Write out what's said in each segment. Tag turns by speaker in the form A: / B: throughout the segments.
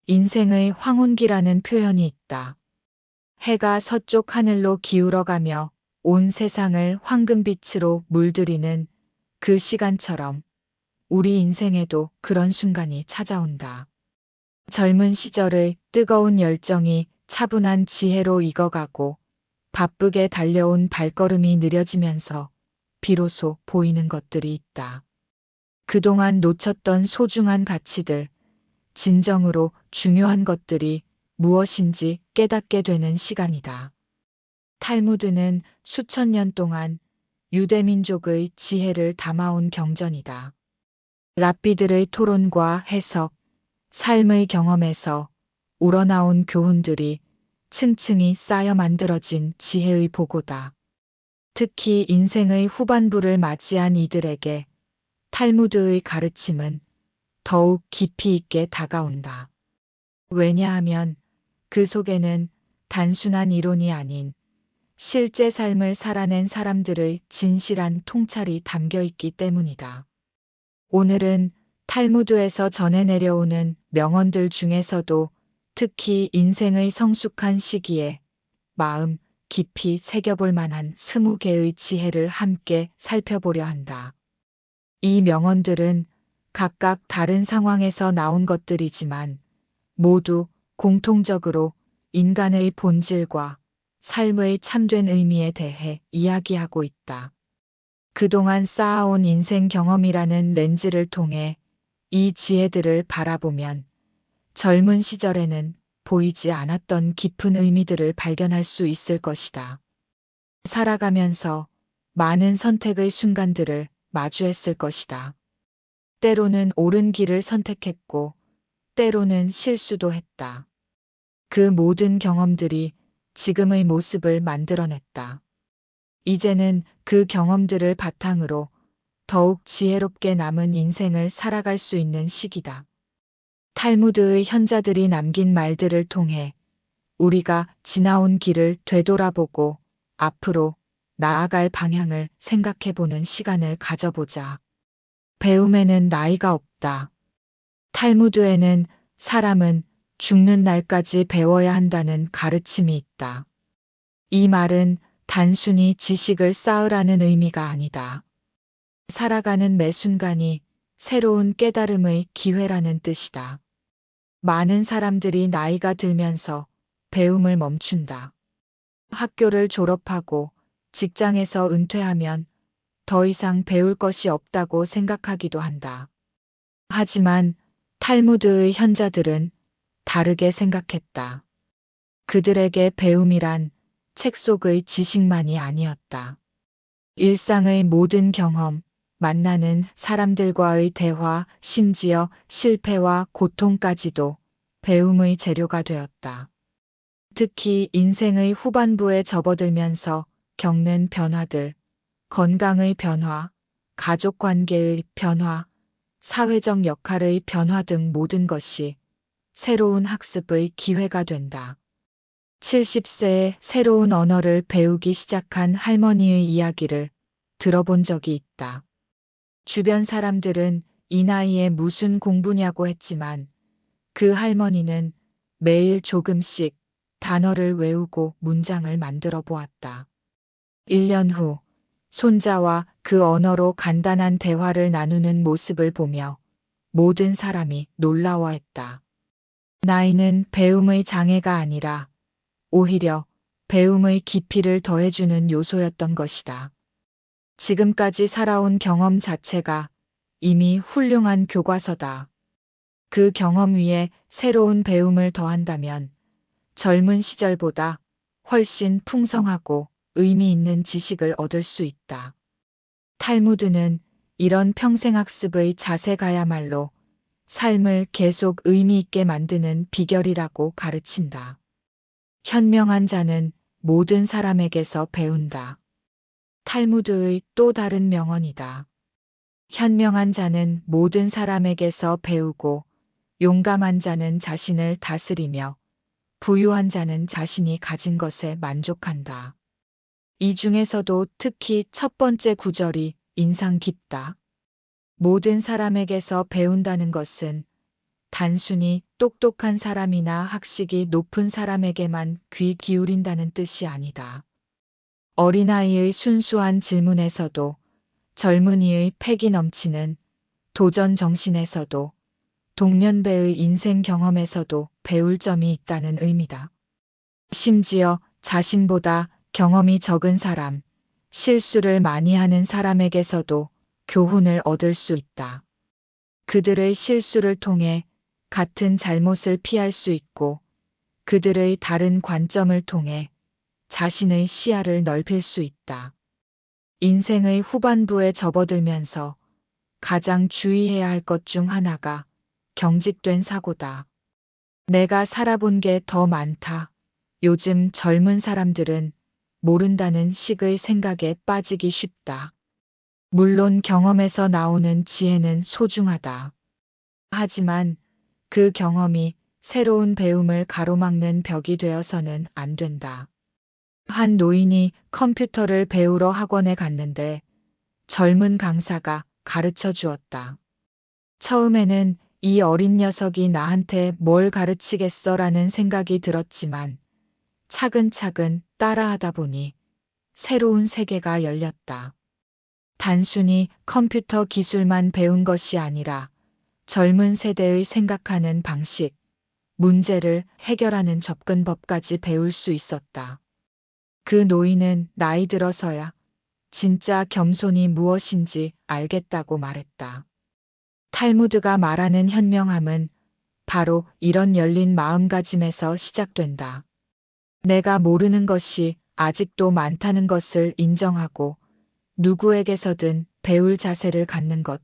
A: 인생의 황혼기라는 표현이 있다. 해가 서쪽 하늘로 기울어가며 온 세상을 황금빛으로 물들이는 그 시간처럼 우리 인생에도 그런 순간이 찾아온다. 젊은 시절의 뜨거운 열정이 차분한 지혜로 익어가고 바쁘게 달려온 발걸음이 느려지면서 비로소 보이는 것들이 있다. 그동안 놓쳤던 소중한 가치들, 진정으로 중요한 것들이 무엇인지 깨닫게 되는 시간이다. 탈무드는 수천 년 동안 유대민족의 지혜를 담아온 경전이다. 랍비들의 토론과 해석, 삶의 경험에서 우러나온 교훈들이 층층이 쌓여 만들어진 지혜의 보고다. 특히 인생의 후반부를 맞이한 이들에게 탈무드의 가르침은 더욱 깊이 있게 다가온다. 왜냐하면 그 속에는 단순한 이론이 아닌 실제 삶을 살아낸 사람들의 진실한 통찰이 담겨 있기 때문이다. 오늘은 탈무드에서 전해 내려오는 명언들 중에서도 특히 인생의 성숙한 시기에 마음 깊이 새겨볼 만한 20개의 지혜를 함께 살펴보려 한다. 이 명언들은 각각 다른 상황에서 나온 것들이지만 모두 공통적으로 인간의 본질과 삶의 참된 의미에 대해 이야기하고 있다. 그동안 쌓아온 인생 경험이라는 렌즈를 통해 이 지혜들을 바라보면 젊은 시절에는 보이지 않았던 깊은 의미들을 발견할 수 있을 것이다. 살아가면서 많은 선택의 순간들을 마주했을 것이다. 때로는 옳은 길을 선택했고, 때로는 실수도 했다. 그 모든 경험들이 지금의 모습을 만들어냈다. 이제는 그 경험들을 바탕으로 더욱 지혜롭게 남은 인생을 살아갈 수 있는 시기다. 탈무드의 현자들이 남긴 말들을 통해 우리가 지나온 길을 되돌아보고 앞으로 나아갈 방향을 생각해보는 시간을 가져보자. 배움에는 나이가 없다. 탈무드에는 사람은 죽는 날까지 배워야 한다는 가르침이 있다. 이 말은 단순히 지식을 쌓으라는 의미가 아니다. 살아가는 매 순간이 새로운 깨달음의 기회라는 뜻이다. 많은 사람들이 나이가 들면서 배움을 멈춘다. 학교를 졸업하고 직장에서 은퇴하면 더 이상 배울 것이 없다고 생각하기도 한다. 하지만 탈무드의 현자들은 다르게 생각했다. 그들에게 배움이란 책 속의 지식만이 아니었다. 일상의 모든 경험, 만나는 사람들과의 대화, 심지어 실패와 고통까지도 배움의 재료가 되었다. 특히 인생의 후반부에 접어들면서 겪는 변화들, 건강의 변화, 가족 관계의 변화, 사회적 역할의 변화 등 모든 것이 새로운 학습의 기회가 된다. 70세에 새로운 언어를 배우기 시작한 할머니의 이야기를 들어본 적이 있다. 주변 사람들은 이 나이에 무슨 공부냐고 했지만 그 할머니는 매일 조금씩 단어를 외우고 문장을 만들어 보았다. 1년 후 손자와 그 언어로 간단한 대화를 나누는 모습을 보며 모든 사람이 놀라워했다. 나이는 배움의 장애가 아니라 오히려 배움의 깊이를 더해주는 요소였던 것이다. 지금까지 살아온 경험 자체가 이미 훌륭한 교과서다. 그 경험 위에 새로운 배움을 더한다면 젊은 시절보다 훨씬 풍성하고 의미 있는 지식을 얻을 수 있다. 탈무드는 이런 평생학습의 자세가야말로 삶을 계속 의미 있게 만드는 비결이라고 가르친다. 현명한 자는 모든 사람에게서 배운다. 탈무드의 또 다른 명언이다. 현명한 자는 모든 사람에게서 배우고 용감한 자는 자신을 다스리며 부유한 자는 자신이 가진 것에 만족한다. 이 중에서도 특히 첫 번째 구절이 인상 깊다. 모든 사람에게서 배운다는 것은 단순히 똑똑한 사람이나 학식이 높은 사람에게만 귀 기울인다는 뜻이 아니다. 어린아이의 순수한 질문에서도, 젊은이의 패기 넘치는 도전 정신에서도, 동년배의 인생 경험에서도 배울 점이 있다는 의미다. 심지어 자신보다 경험이 적은 사람, 실수를 많이 하는 사람에게서도 교훈을 얻을 수 있다. 그들의 실수를 통해 같은 잘못을 피할 수 있고, 그들의 다른 관점을 통해 자신의 시야를 넓힐 수 있다. 인생의 후반부에 접어들면서 가장 주의해야 할 것 중 하나가 경직된 사고다. 내가 살아본 게 더 많다. 요즘 젊은 사람들은 모른다는 식의 생각에 빠지기 쉽다. 물론 경험에서 나오는 지혜는 소중하다. 하지만 그 경험이 새로운 배움을 가로막는 벽이 되어서는 안 된다. 한 노인이 컴퓨터를 배우러 학원에 갔는데 젊은 강사가 가르쳐 주었다. 처음에는 이 어린 녀석이 나한테 뭘 가르치겠어라는 생각이 들었지만 차근차근 따라하다 보니 새로운 세계가 열렸다. 단순히 컴퓨터 기술만 배운 것이 아니라 젊은 세대의 생각하는 방식, 문제를 해결하는 접근법까지 배울 수 있었다. 그 노인은 나이 들어서야 진짜 겸손이 무엇인지 알겠다고 말했다. 탈무드가 말하는 현명함은 바로 이런 열린 마음가짐에서 시작된다. 내가 모르는 것이 아직도 많다는 것을 인정하고 누구에게서든 배울 자세를 갖는 것.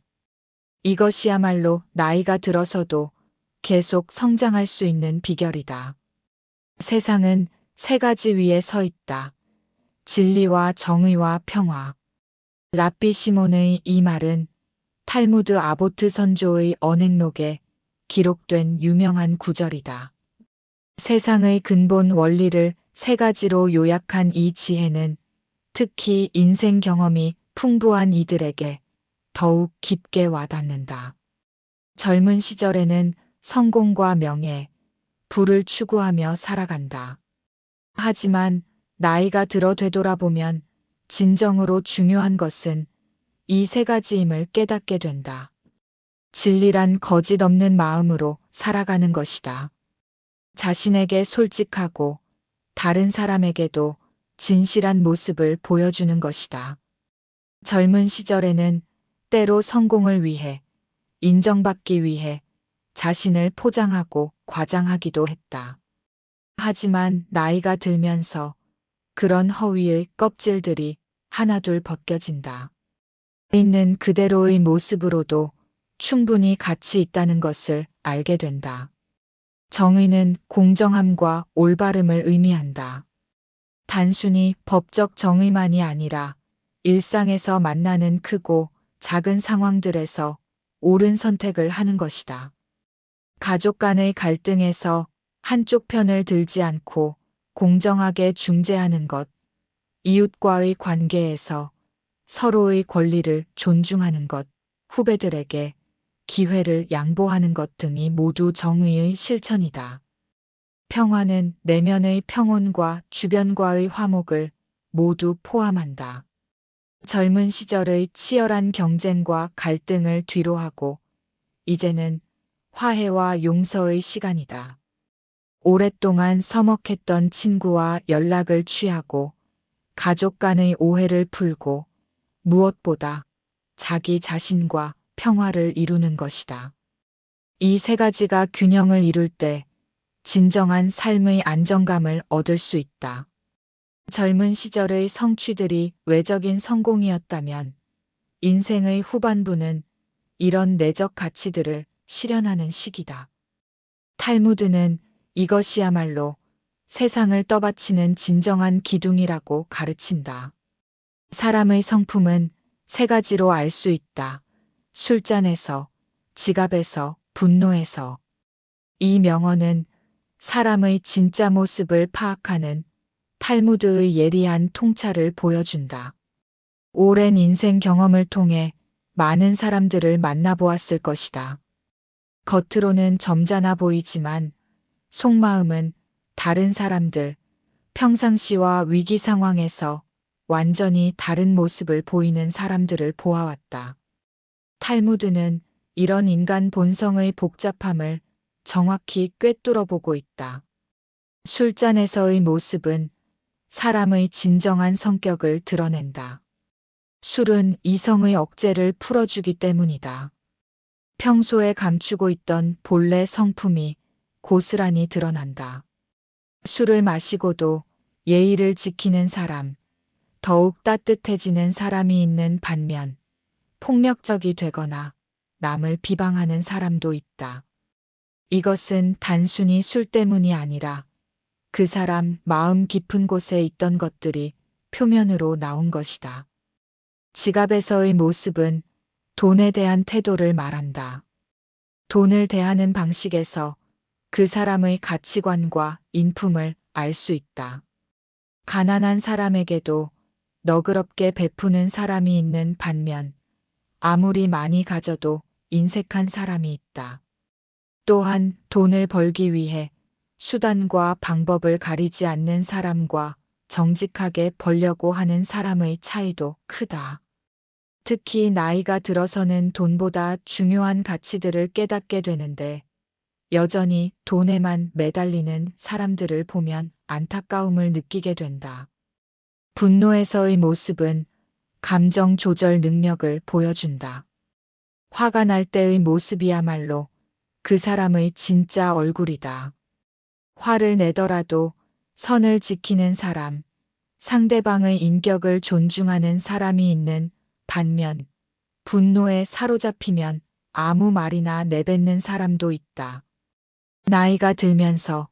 A: 이것이야말로 나이가 들어서도 계속 성장할 수 있는 비결이다. 세상은 세 가지 위에 서 있다. 진리와 정의와 평화. 랍비 시몬의 이 말은 탈무드 아보트 선조의 언행록에 기록된 유명한 구절이다. 세상의 근본 원리를 세 가지로 요약한 이 지혜는 특히 인생 경험이 풍부한 이들에게 더욱 깊게 와닿는다. 젊은 시절에는 성공과 명예, 부를 추구하며 살아간다. 하지만 나이가 들어 되돌아보면 진정으로 중요한 것은 이 세 가지임을 깨닫게 된다. 진리란 거짓 없는 마음으로 살아가는 것이다. 자신에게 솔직하고 다른 사람에게도 진실한 모습을 보여주는 것이다. 젊은 시절에는 때로 성공을 위해, 인정받기 위해 자신을 포장하고 과장하기도 했다. 하지만 나이가 들면서 그런 허위의 껍질들이 하나둘 벗겨진다. 있는 그대로의 모습으로도 충분히 가치 있다는 것을 알게 된다. 정의는 공정함과 올바름을 의미한다. 단순히 법적 정의만이 아니라 일상에서 만나는 크고 작은 상황들에서 옳은 선택을 하는 것이다. 가족 간의 갈등에서 한쪽 편을 들지 않고 공정하게 중재하는 것, 이웃과의 관계에서 서로의 권리를 존중하는 것, 후배들에게 기회를 양보하는 것 등이 모두 정의의 실천이다. 평화는 내면의 평온과 주변과의 화목을 모두 포함한다. 젊은 시절의 치열한 경쟁과 갈등을 뒤로하고 이제는 화해와 용서의 시간이다. 오랫동안 서먹했던 친구와 연락을 취하고 가족 간의 오해를 풀고 무엇보다 자기 자신과 평화를 이루는 것이다. 이 세 가지가 균형을 이룰 때 진정한 삶의 안정감을 얻을 수 있다. 젊은 시절의 성취들이 외적인 성공이었다면 인생의 후반부는 이런 내적 가치들을 실현하는 시기다. 탈무드는 이것이야말로 세상을 떠받치는 진정한 기둥이라고 가르친다. 사람의 성품은 세 가지로 알 수 있다. 술잔에서, 지갑에서, 분노에서. 이 명언은 사람의 진짜 모습을 파악하는 탈무드의 예리한 통찰을 보여준다. 오랜 인생 경험을 통해 많은 사람들을 만나보았을 것이다. 겉으로는 점잖아 보이지만 속마음은 다른 사람들, 평상시와 위기 상황에서 완전히 다른 모습을 보이는 사람들을 보아왔다. 탈무드는 이런 인간 본성의 복잡함을 정확히 꿰뚫어 보고 있다. 술잔에서의 모습은 사람의 진정한 성격을 드러낸다. 술은 이성의 억제를 풀어주기 때문이다. 평소에 감추고 있던 본래 성품이 고스란히 드러난다. 술을 마시고도 예의를 지키는 사람, 더욱 따뜻해지는 사람이 있는 반면 폭력적이 되거나 남을 비방하는 사람도 있다. 이것은 단순히 술 때문이 아니라 그 사람 마음 깊은 곳에 있던 것들이 표면으로 나온 것이다. 지갑에서의 모습은 돈에 대한 태도를 말한다. 돈을 대하는 방식에서 그 사람의 가치관과 인품을 알 수 있다. 가난한 사람에게도 너그럽게 베푸는 사람이 있는 반면 아무리 많이 가져도 인색한 사람이 있다. 또한 돈을 벌기 위해 수단과 방법을 가리지 않는 사람과 정직하게 벌려고 하는 사람의 차이도 크다. 특히 나이가 들어서는 돈보다 중요한 가치들을 깨닫게 되는데 여전히 돈에만 매달리는 사람들을 보면 안타까움을 느끼게 된다. 분노에서의 모습은 감정 조절 능력을 보여준다. 화가 날 때의 모습이야말로 그 사람의 진짜 얼굴이다. 화를 내더라도 선을 지키는 사람, 상대방의 인격을 존중하는 사람이 있는 반면 분노에 사로잡히면 아무 말이나 내뱉는 사람도 있다. 나이가 들면서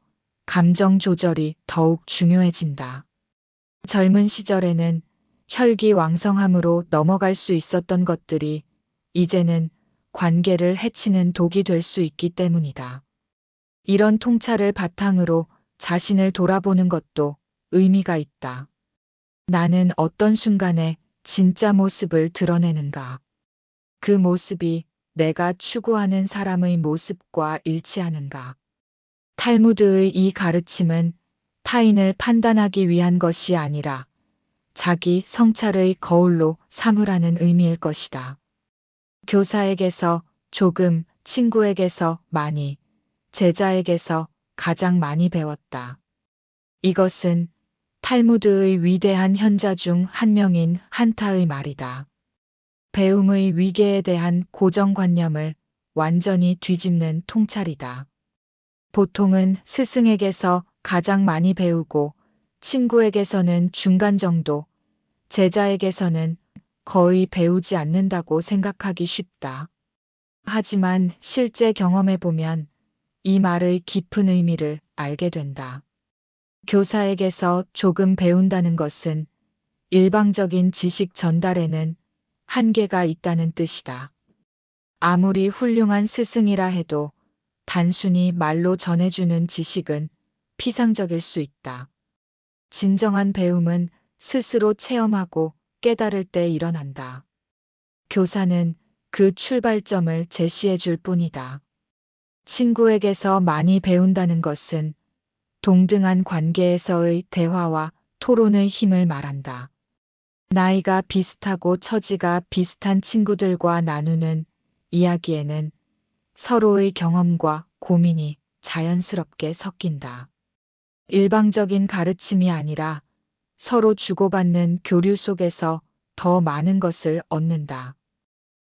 A: 감정 조절이 더욱 중요해진다. 젊은 시절에는 혈기왕성함으로 넘어갈 수 있었던 것들이 이제는 관계를 해치는 독이 될 수 있기 때문이다. 이런 통찰을 바탕으로 자신을 돌아보는 것도 의미가 있다. 나는 어떤 순간에 진짜 모습을 드러내는가? 그 모습이 내가 추구하는 사람의 모습과 일치하는가? 탈무드의 이 가르침은 타인을 판단하기 위한 것이 아니라 자기 성찰의 거울로 삼으라는 의미일 것이다. 교사에게서 조금, 친구에게서 많이, 제자에게서 가장 많이 배웠다. 이것은 탈무드의 위대한 현자 중 한 명인 한타의 말이다. 배움의 위계에 대한 고정관념을 완전히 뒤집는 통찰이다. 보통은 스승에게서 가장 많이 배우고 친구에게서는 중간 정도, 제자에게서는 거의 배우지 않는다고 생각하기 쉽다. 하지만 실제 경험해 보면 이 말의 깊은 의미를 알게 된다. 교사에게서 조금 배운다는 것은 일방적인 지식 전달에는 한계가 있다는 뜻이다. 아무리 훌륭한 스승이라 해도 단순히 말로 전해주는 지식은 피상적일 수 있다. 진정한 배움은 스스로 체험하고 깨달을 때 일어난다. 교사는 그 출발점을 제시해 줄 뿐이다. 친구에게서 많이 배운다는 것은 동등한 관계에서의 대화와 토론의 힘을 말한다. 나이가 비슷하고 처지가 비슷한 친구들과 나누는 이야기에는 서로의 경험과 고민이 자연스럽게 섞인다. 일방적인 가르침이 아니라 서로 주고받는 교류 속에서 더 많은 것을 얻는다.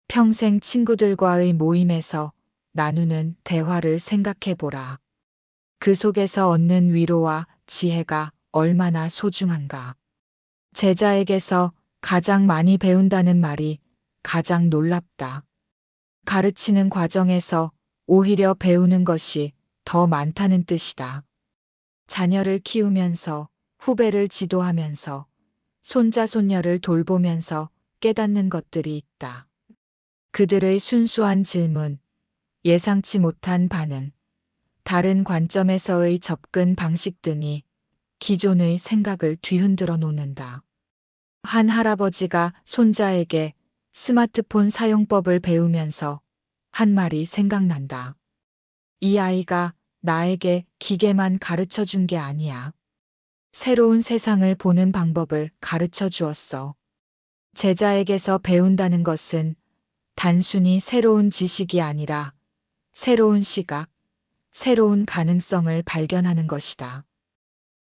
A: 평생 친구들과의 모임에서 나누는 대화를 생각해 보라. 그 속에서 얻는 위로와 지혜가 얼마나 소중한가. 제자에게서 가장 많이 배운다는 말이 가장 놀랍다. 가르치는 과정에서 오히려 배우는 것이 더 많다는 뜻이다. 자녀를 키우면서, 후배를 지도하면서, 손자 손녀를 돌보면서 깨닫는 것들이 있다. 그들의 순수한 질문, 예상치 못한 반응, 다른 관점에서의 접근 방식 등이 기존의 생각을 뒤흔들어 놓는다. 한 할아버지가 손자에게 스마트폰 사용법을 배우면서 한 말이 생각난다. 이 아이가 나에게 기계만 가르쳐 준 게 아니야. 새로운 세상을 보는 방법을 가르쳐 주었어. 제자에게서 배운다는 것은 단순히 새로운 지식이 아니라 새로운 시각, 새로운 가능성을 발견하는 것이다.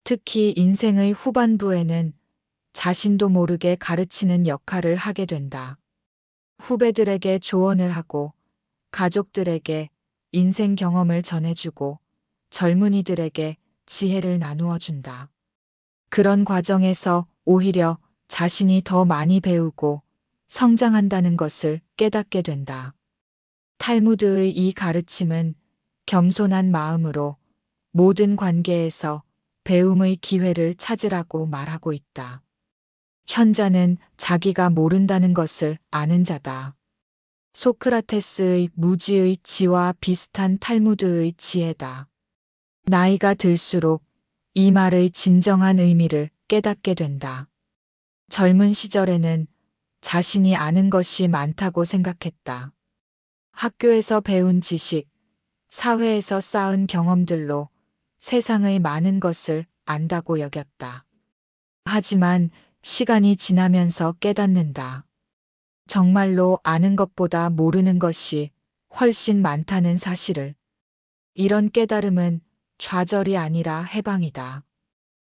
A: 특히 인생의 후반부에는 자신도 모르게 가르치는 역할을 하게 된다. 후배들에게 조언을 하고, 가족들에게 인생 경험을 전해주고, 젊은이들에게 지혜를 나누어 준다. 그런 과정에서 오히려 자신이 더 많이 배우고 성장한다는 것을 깨닫게 된다. 탈무드의 이 가르침은 겸손한 마음으로 모든 관계에서 배움의 기회를 찾으라고 말하고 있다. 현자는 자기가 모른다는 것을 아는 자다. 소크라테스의 무지의 지와 비슷한 탈무드의 지혜다. 나이가 들수록 이 말의 진정한 의미를 깨닫게 된다. 젊은 시절에는 자신이 아는 것이 많다고 생각했다. 학교에서 배운 지식, 사회에서 쌓은 경험들로 세상의 많은 것을 안다고 여겼다. 하지만 시간이 지나면서 깨닫는다. 정말로 아는 것보다 모르는 것이 훨씬 많다는 사실을. 이런 깨달음은 좌절이 아니라 해방이다.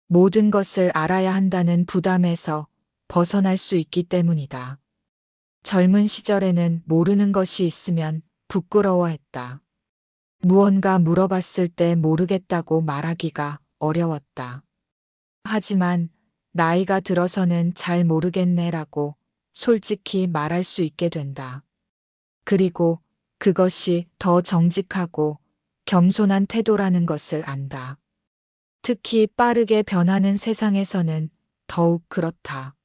A: 모든 것을 알아야 한다는 부담에서 벗어날 수 있기 때문이다. 젊은 시절에는 모르는 것이 있으면 부끄러워했다. 무언가 물어봤을 때 모르겠다고 말하기가 어려웠다. 하지만 나이가 들어서는 잘 모르겠네라고 솔직히 말할 수 있게 된다. 그리고 그것이 더 정직하고 겸손한 태도라는 것을 안다. 특히 빠르게 변하는 세상에서는 더욱 그렇다.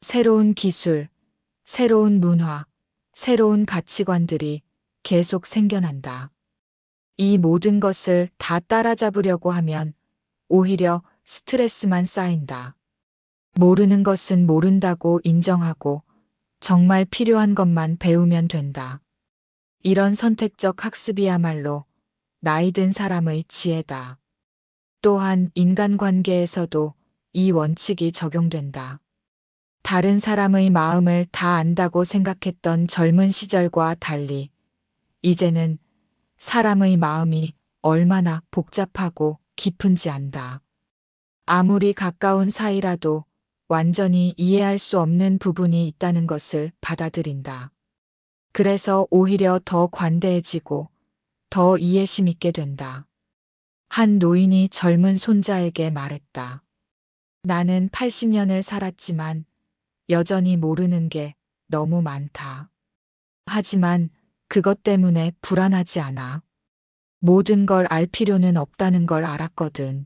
A: 새로운 기술, 새로운 문화, 새로운 가치관들이 계속 생겨난다. 이 모든 것을 다 따라잡으려고 하면 오히려 스트레스만 쌓인다. 모르는 것은 모른다고 인정하고 정말 필요한 것만 배우면 된다. 이런 선택적 학습이야말로 나이 든 사람의 지혜다. 또한 인간관계에서도 이 원칙이 적용된다. 다른 사람의 마음을 다 안다고 생각했던 젊은 시절과 달리 이제는 사람의 마음이 얼마나 복잡하고 깊은지 안다. 아무리 가까운 사이라도 완전히 이해할 수 없는 부분이 있다는 것을 받아들인다. 그래서 오히려 더 관대해지고 더 이해심 있게 된다. 한 노인이 젊은 손자에게 말했다. 나는 80년을 살았지만 여전히 모르는 게 너무 많다. 하지만 그것 때문에 불안하지 않아. 모든 걸 알 필요는 없다는 걸 알았거든.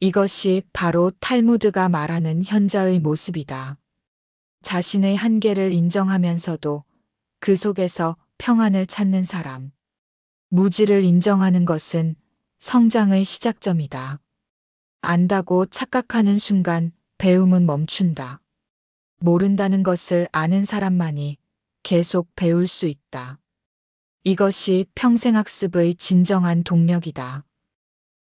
A: 이것이 바로 탈무드가 말하는 현자의 모습이다. 자신의 한계를 인정하면서도 그 속에서 평안을 찾는 사람. 무지를 인정하는 것은 성장의 시작점이다. 안다고 착각하는 순간 배움은 멈춘다. 모른다는 것을 아는 사람만이 계속 배울 수 있다. 이것이 평생학습의 진정한 동력이다.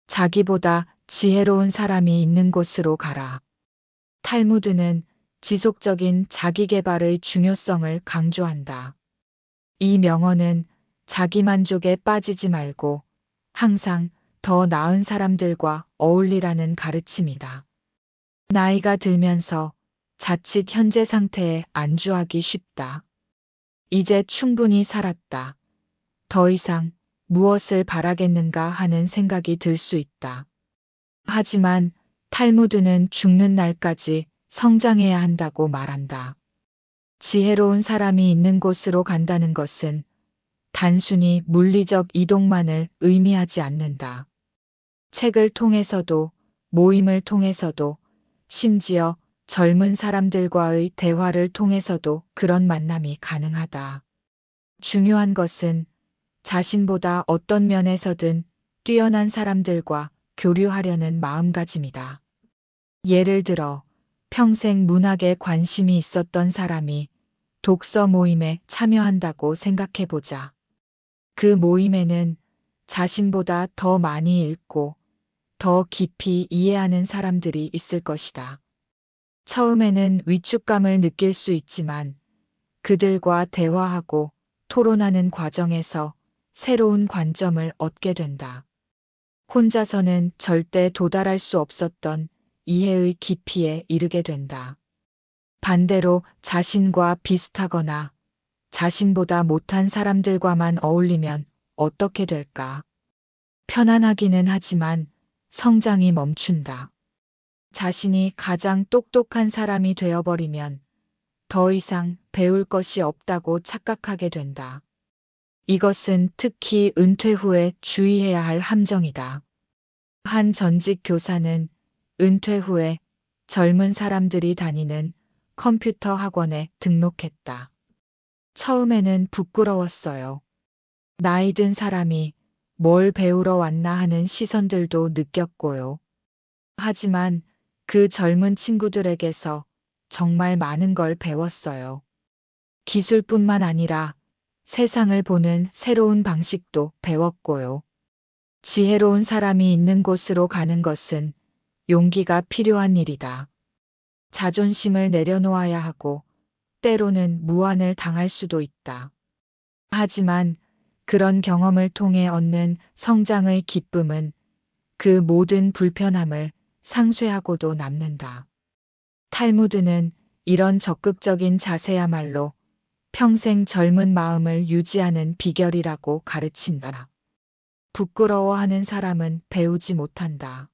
A: 자기보다 지혜로운 사람이 있는 곳으로 가라. 탈무드는 지속적인 자기개발의 중요성을 강조한다. 이 명언은 자기만족에 빠지지 말고 항상 더 나은 사람들과 어울리라는 가르침이다. 나이가 들면서 자칫 현재 상태에 안주하기 쉽다. 이제 충분히 살았다. 더 이상 무엇을 바라겠는가 하는 생각이 들 수 있다. 하지만 탈무드는 죽는 날까지 성장해야 한다고 말한다. 지혜로운 사람이 있는 곳으로 간다는 것은 단순히 물리적 이동만을 의미하지 않는다. 책을 통해서도, 모임을 통해서도, 심지어 젊은 사람들과의 대화를 통해서도 그런 만남이 가능하다. 중요한 것은 자신보다 어떤 면에서든 뛰어난 사람들과 교류하려는 마음가짐이다. 예를 들어 평생 문학에 관심이 있었던 사람이 독서 모임에 참여한다고 생각해보자. 그 모임에는 자신보다 더 많이 읽고 더 깊이 이해하는 사람들이 있을 것이다. 처음에는 위축감을 느낄 수 있지만 그들과 대화하고 토론하는 과정에서 새로운 관점을 얻게 된다. 혼자서는 절대 도달할 수 없었던 이해의 깊이에 이르게 된다. 반대로 자신과 비슷하거나 자신보다 못한 사람들과만 어울리면 어떻게 될까? 편안하기는 하지만 성장이 멈춘다. 자신이 가장 똑똑한 사람이 되어버리면 더 이상 배울 것이 없다고 착각하게 된다. 이것은 특히 은퇴 후에 주의해야 할 함정이다. 한 전직 교사는 은퇴 후에 젊은 사람들이 다니는 컴퓨터 학원에 등록했다. 처음에는 부끄러웠어요. 나이 든 사람이 뭘 배우러 왔나 하는 시선들도 느꼈고요. 하지만 그 젊은 친구들에게서 정말 많은 걸 배웠어요. 기술뿐만 아니라 세상을 보는 새로운 방식도 배웠고요. 지혜로운 사람이 있는 곳으로 가는 것은 용기가 필요한 일이다. 자존심을 내려놓아야 하고 때로는 무안을 당할 수도 있다. 하지만 그런 경험을 통해 얻는 성장의 기쁨은 그 모든 불편함을 상쇄하고도 남는다. 탈무드는 이런 적극적인 자세야말로 평생 젊은 마음을 유지하는 비결이라고 가르친다. 부끄러워하는 사람은 배우지 못한다.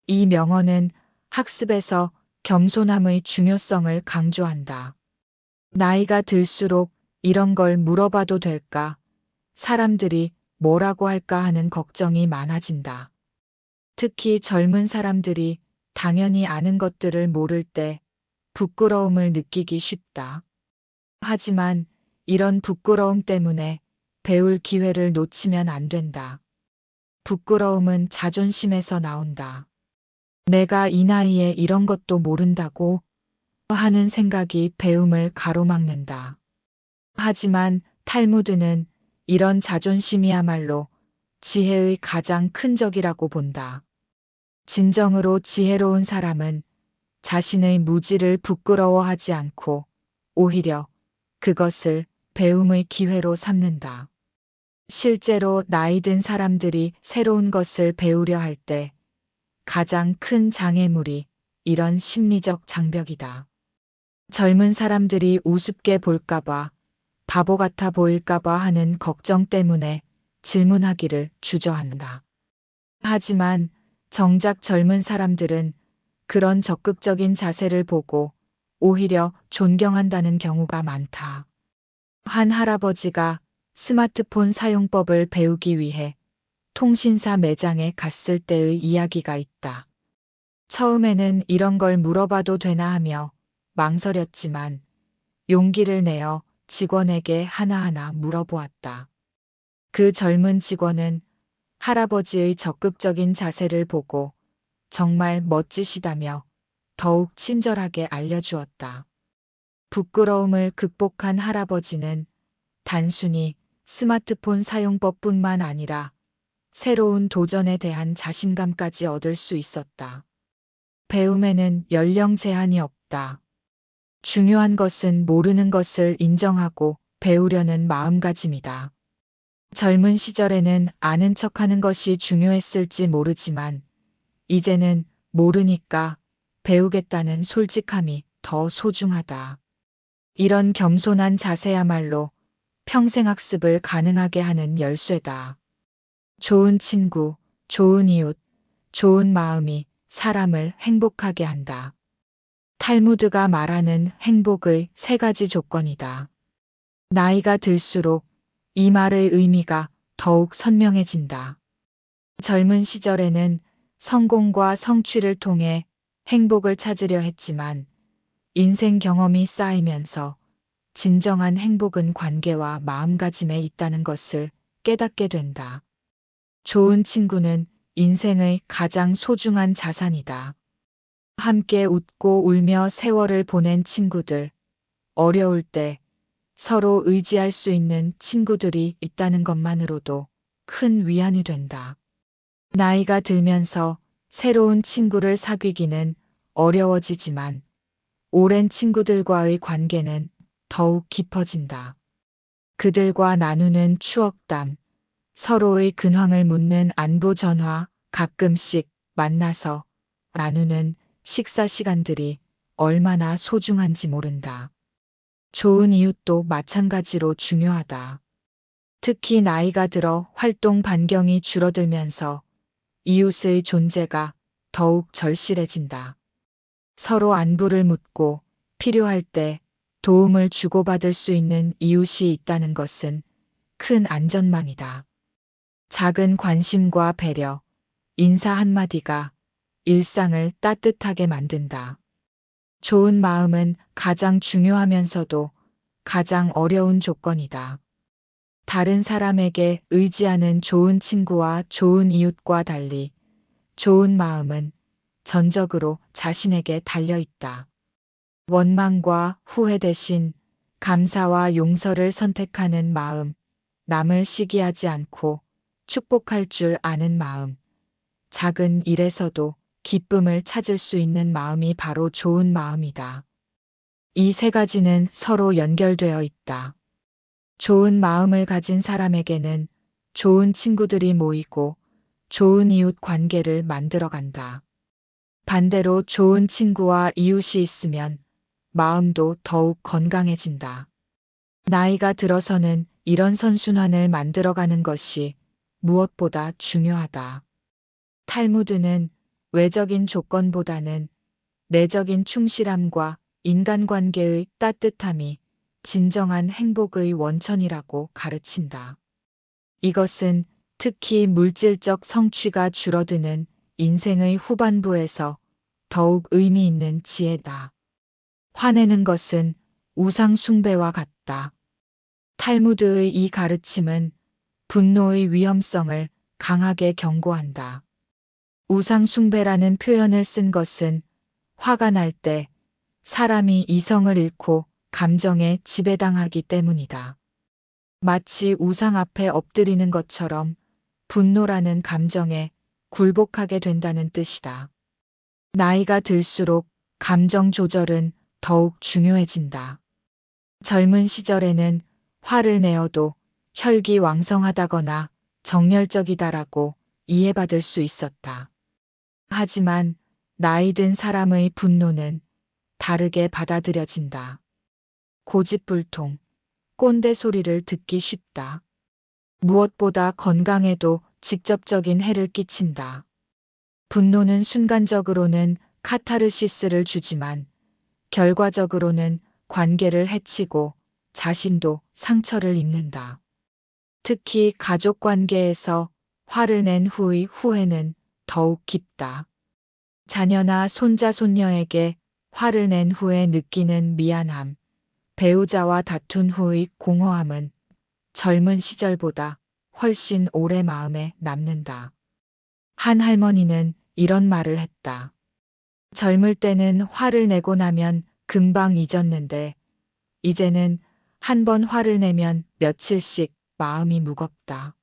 A: 이 명언은 학습에서 겸손함의 중요성을 강조한다. 나이가 들수록 이런 걸 물어봐도 될까? 사람들이 뭐라고 할까 하는 걱정이 많아진다. 특히 젊은 사람들이 당연히 아는 것들을 모를 때 부끄러움을 느끼기 쉽다. 하지만 이런 부끄러움 때문에 배울 기회를 놓치면 안 된다. 부끄러움은 자존심에서 나온다. 내가 이 나이에 이런 것도 모른다고 하는 생각이 배움을 가로막는다. 하지만 탈무드는 이런 자존심이야말로 지혜의 가장 큰 적이라고 본다. 진정으로 지혜로운 사람은 자신의 무지를 부끄러워하지 않고 오히려 그것을 배움의 기회로 삼는다. 실제로 나이 든 사람들이 새로운 것을 배우려 할 때 가장 큰 장애물이 이런 심리적 장벽이다. 젊은 사람들이 우습게 볼까봐, 바보 같아 보일까봐 하는 걱정 때문에 질문하기를 주저한다. 하지만 정작 젊은 사람들은 그런 적극적인 자세를 보고 오히려 존경한다는 경우가 많다. 한 할아버지가 스마트폰 사용법을 배우기 위해 통신사 매장에 갔을 때의 이야기가 있다. 처음에는 이런 걸 물어봐도 되나 하며 망설였지만 용기를 내어 직원에게 하나하나 물어보았다. 그 젊은 직원은 할아버지의 적극적인 자세를 보고 정말 멋지시다며 더욱 친절하게 알려주었다. 부끄러움을 극복한 할아버지는 단순히 스마트폰 사용법뿐만 아니라 새로운 도전에 대한 자신감까지 얻을 수 있었다. 배움에는 연령 제한이 없다. 중요한 것은 모르는 것을 인정하고 배우려는 마음가짐이다. 젊은 시절에는 아는 척하는 것이 중요했을지 모르지만 이제는 모르니까 배우겠다는 솔직함이 더 소중하다. 이런 겸손한 자세야말로 평생 학습을 가능하게 하는 열쇠다. 좋은 친구, 좋은 이웃, 좋은 마음이 사람을 행복하게 한다. 탈무드가 말하는 행복의 세 가지 조건이다. 나이가 들수록 이 말의 의미가 더욱 선명해진다. 젊은 시절에는 성공과 성취를 통해 행복을 찾으려 했지만 인생 경험이 쌓이면서 진정한 행복은 관계와 마음가짐에 있다는 것을 깨닫게 된다. 좋은 친구는 인생의 가장 소중한 자산이다. 함께 웃고 울며 세월을 보낸 친구들, 어려울 때 서로 의지할 수 있는 친구들이 있다는 것만으로도 큰 위안이 된다. 나이가 들면서 새로운 친구를 사귀기는 어려워지지만 오랜 친구들과의 관계는 더욱 깊어진다. 그들과 나누는 추억담, 서로의 근황을 묻는 안부 전화, 가끔씩 만나서 나누는 식사 시간들이 얼마나 소중한지 모른다. 좋은 이웃도 마찬가지로 중요하다. 특히 나이가 들어 활동 반경이 줄어들면서 이웃의 존재가 더욱 절실해진다. 서로 안부를 묻고 필요할 때 도움을 주고받을 수 있는 이웃이 있다는 것은 큰 안전망이다. 작은 관심과 배려, 인사 한마디가 일상을 따뜻하게 만든다. 좋은 마음은 가장 중요하면서도 가장 어려운 조건이다. 다른 사람에게 의지하는 좋은 친구와 좋은 이웃과 달리 좋은 마음은 전적으로 자신에게 달려 있다. 원망과 후회 대신 감사와 용서를 선택하는 마음, 남을 시기하지 않고 축복할 줄 아는 마음, 작은 일에서도 기쁨을 찾을 수 있는 마음이 바로 좋은 마음이다. 이 세 가지는 서로 연결되어 있다. 좋은 마음을 가진 사람에게는 좋은 친구들이 모이고 좋은 이웃 관계를 만들어간다. 반대로 좋은 친구와 이웃이 있으면 마음도 더욱 건강해진다. 나이가 들어서는 이런 선순환을 만들어가는 것이 무엇보다 중요하다. 탈무드는 외적인 조건보다는 내적인 충실함과 인간관계의 따뜻함이 진정한 행복의 원천이라고 가르친다. 이것은 특히 물질적 성취가 줄어드는 인생의 후반부에서 더욱 의미 있는 지혜다. 화내는 것은 우상 숭배와 같다. 탈무드의 이 가르침은 분노의 위험성을 강하게 경고한다. 우상 숭배라는 표현을 쓴 것은 화가 날 때 사람이 이성을 잃고 감정에 지배당하기 때문이다. 마치 우상 앞에 엎드리는 것처럼 분노라는 감정에 굴복하게 된다는 뜻이다. 나이가 들수록 감정 조절은 더욱 중요해진다. 젊은 시절에는 화를 내어도 혈기왕성하다거나 정열적이다라고 이해받을 수 있었다. 하지만 나이 든 사람의 분노는 다르게 받아들여진다. 고집불통, 꼰대 소리를 듣기 쉽다. 무엇보다 건강에도 직접적인 해를 끼친다. 분노는 순간적으로는 카타르시스를 주지만 결과적으로는 관계를 해치고 자신도 상처를 입는다. 특히 가족 관계에서 화를 낸 후의 후회는 더욱 깊다. 자녀나 손자 손녀에게 화를 낸 후에 느끼는 미안함, 배우자와 다툰 후의 공허함은 젊은 시절보다 훨씬 오래 마음에 남는다. 한 할머니는 이런 말을 했다. 젊을 때는 화를 내고 나면 금방 잊었는데 이제는 한 번 화를 내면 며칠씩 마음이 무겁다.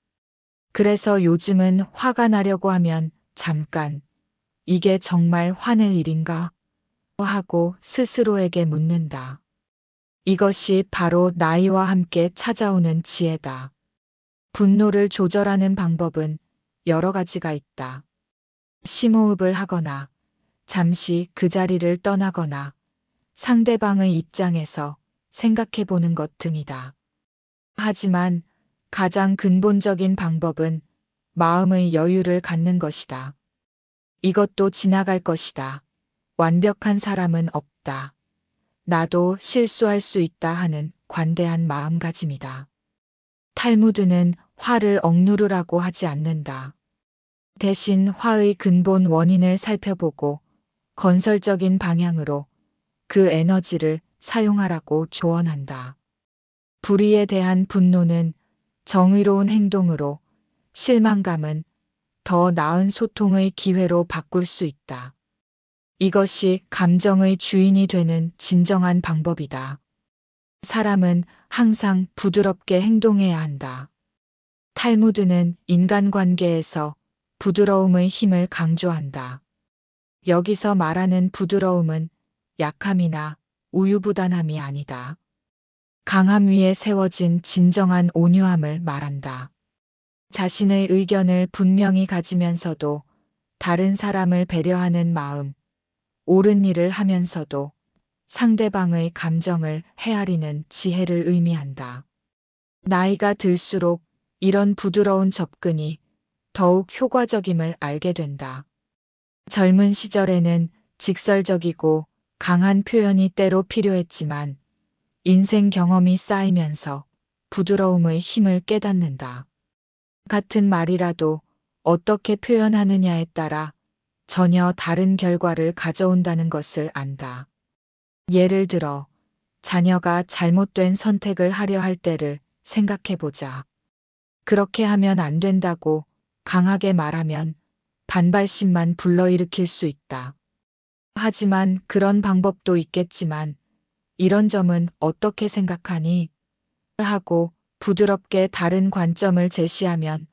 A: 그래서 요즘은 화가 나려고 하면 잠깐 이게 정말 화낼 일인가? 하고 스스로에게 묻는다. 이것이 바로 나이와 함께 찾아오는 지혜다. 분노를 조절하는 방법은 여러 가지가 있다. 심호흡을 하거나 잠시 그 자리를 떠나거나 상대방의 입장에서 생각해 보는 것 등이다. 하지만 가장 근본적인 방법은 마음의 여유를 갖는 것이다. 이것도 지나갈 것이다. 완벽한 사람은 없다. 나도 실수할 수 있다 하는 관대한 마음가짐이다. 탈무드는 화를 억누르라고 하지 않는다. 대신 화의 근본 원인을 살펴보고 건설적인 방향으로 그 에너지를 사용하라고 조언한다. 불의에 대한 분노는 정의로운 행동으로, 실망감은 더 나은 소통의 기회로 바꿀 수 있다. 이것이 감정의 주인이 되는 진정한 방법이다. 사람은 항상 부드럽게 행동해야 한다. 탈무드는 인간관계에서 부드러움의 힘을 강조한다. 여기서 말하는 부드러움은 약함이나 우유부단함이 아니다. 강함 위에 세워진 진정한 온유함을 말한다. 자신의 의견을 분명히 가지면서도 다른 사람을 배려하는 마음, 옳은 일을 하면서도 상대방의 감정을 헤아리는 지혜를 의미한다. 나이가 들수록 이런 부드러운 접근이 더욱 효과적임을 알게 된다. 젊은 시절에는 직설적이고 강한 표현이 때로 필요했지만 인생 경험이 쌓이면서 부드러움의 힘을 깨닫는다. 같은 말이라도 어떻게 표현하느냐에 따라 전혀 다른 결과를 가져온다는 것을 안다. 예를 들어, 자녀가 잘못된 선택을 하려 할 때를 생각해 보자. 그렇게 하면 안 된다고 강하게 말하면 반발심만 불러일으킬 수 있다. 하지만 그런 방법도 있겠지만 이런 점은 어떻게 생각하니? 하고 부드럽게 다른 관점을 제시하면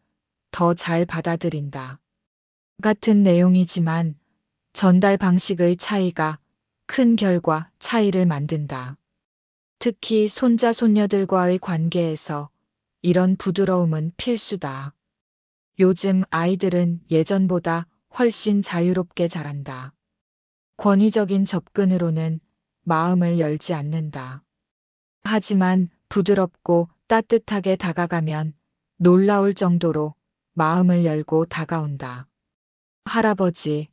A: 더 잘 받아들인다. 같은 내용이지만 전달 방식의 차이가 큰 결과 차이를 만든다. 특히 손자 손녀들과의 관계에서 이런 부드러움은 필수다. 요즘 아이들은 예전보다 훨씬 자유롭게 자란다. 권위적인 접근으로는 마음을 열지 않는다. 하지만 부드럽고 따뜻하게 다가가면 놀라울 정도로 마음을 열고 다가온다. 할아버지,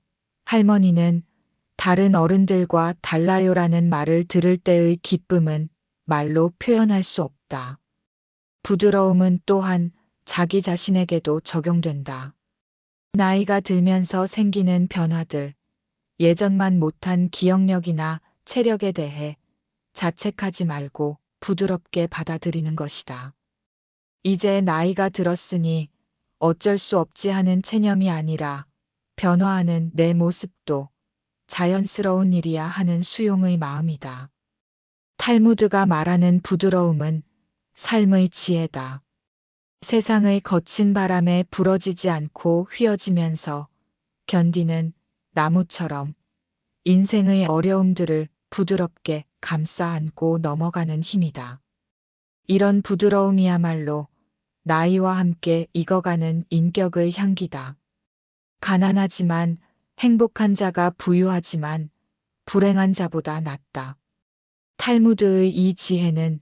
A: 할머니는 다른 어른들과 달라요라는 말을 들을 때의 기쁨은 말로 표현할 수 없다. 부드러움은 또한 자기 자신에게도 적용된다. 나이가 들면서 생기는 변화들, 예전만 못한 기억력이나 체력에 대해 자책하지 말고 부드럽게 받아들이는 것이다. 이제 나이가 들었으니 어쩔 수 없지 하는 체념이 아니라 변화하는 내 모습도 자연스러운 일이야 하는 수용의 마음이다. 탈무드가 말하는 부드러움은 삶의 지혜다. 세상의 거친 바람에 부러지지 않고 휘어지면서 견디는 나무처럼 인생의 어려움들을 부드럽게 감싸 안고 넘어가는 힘이다. 이런 부드러움이야말로 나이와 함께 익어가는 인격의 향기다. 가난하지만 행복한 자가 부유하지만 불행한 자보다 낫다. 탈무드의 이 지혜는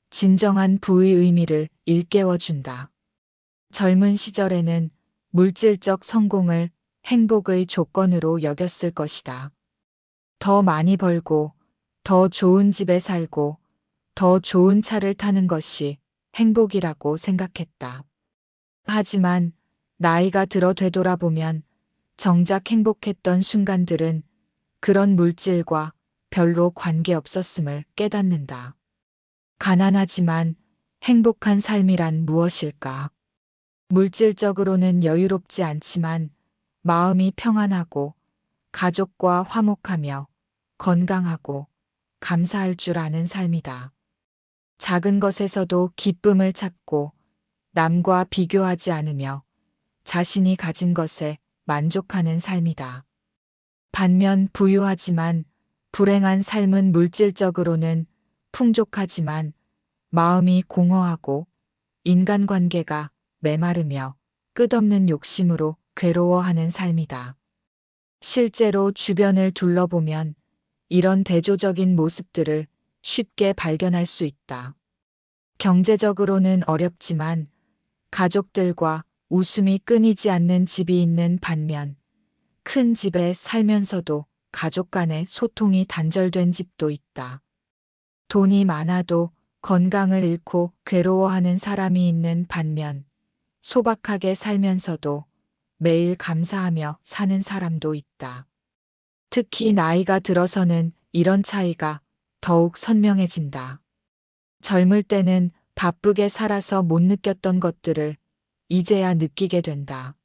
A: 진정한 부의 의미를 일깨워준다. 젊은 시절에는 물질적 성공을 행복의 조건으로 여겼을 것이다. 더 많이 벌고, 더 좋은 집에 살고, 더 좋은 차를 타는 것이 행복이라고 생각했다. 하지만 나이가 들어 되돌아보면 정작 행복했던 순간들은 그런 물질과 별로 관계없었음을 깨닫는다. 가난하지만 행복한 삶이란 무엇일까? 물질적으로는 여유롭지 않지만 마음이 평안하고 가족과 화목하며 건강하고 감사할 줄 아는 삶이다. 작은 것에서도 기쁨을 찾고 남과 비교하지 않으며 자신이 가진 것에 만족하는 삶이다. 반면 부유하지만 불행한 삶은 물질적으로는 풍족하지만 마음이 공허하고 인간관계가 메마르며 끝없는 욕심으로 괴로워하는 삶이다. 실제로 주변을 둘러보면 이런 대조적인 모습들을 쉽게 발견할 수 있다. 경제적으로는 어렵지만 가족들과 웃음이 끊이지 않는 집이 있는 반면 큰 집에 살면서도 가족 간의 소통이 단절된 집도 있다. 돈이 많아도 건강을 잃고 괴로워하는 사람이 있는 반면 소박하게 살면서도 매일 감사하며 사는 사람도 있다. 특히 나이가 들어서는 이런 차이가 더욱 선명해진다. 젊을 때는 바쁘게 살아서 못 느꼈던 것들을 이제야 느끼게 된다.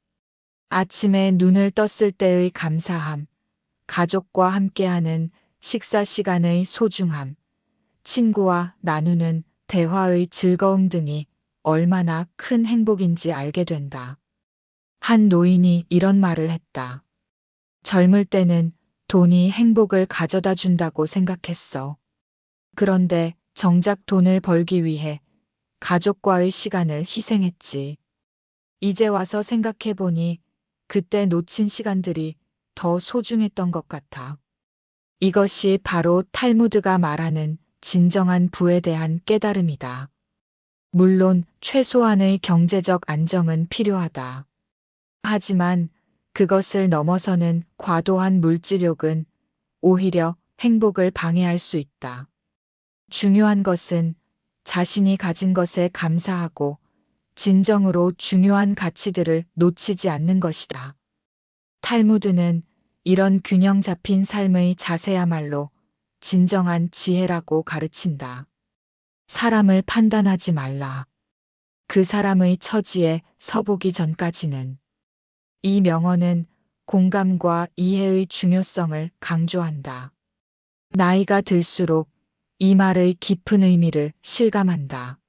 A: 아침에 눈을 떴을 때의 감사함, 가족과 함께하는 식사 시간의 소중함, 친구와 나누는 대화의 즐거움 등이 얼마나 큰 행복인지 알게 된다. 한 노인이 이런 말을 했다. 젊을 때는 돈이 행복을 가져다 준다고 생각했어. 그런데 정작 돈을 벌기 위해 가족과의 시간을 희생했지. 이제 와서 생각해보니 그때 놓친 시간들이 더 소중했던 것 같아. 이것이 바로 탈무드가 말하는 진정한 부에 대한 깨달음이다. 물론 최소한의 경제적 안정은 필요하다. 하지만 그것을 넘어서는 과도한 물질욕은 오히려 행복을 방해할 수 있다. 중요한 것은 자신이 가진 것에 감사하고 진정으로 중요한 가치들을 놓치지 않는 것이다. 탈무드는 이런 균형 잡힌 삶의 자세야말로 진정한 지혜라고 가르친다. 사람을 판단하지 말라. 그 사람의 처지에 서보기 전까지는. 이 명언은 공감과 이해의 중요성을 강조한다. 나이가 들수록 이 말의 깊은 의미를 실감한다.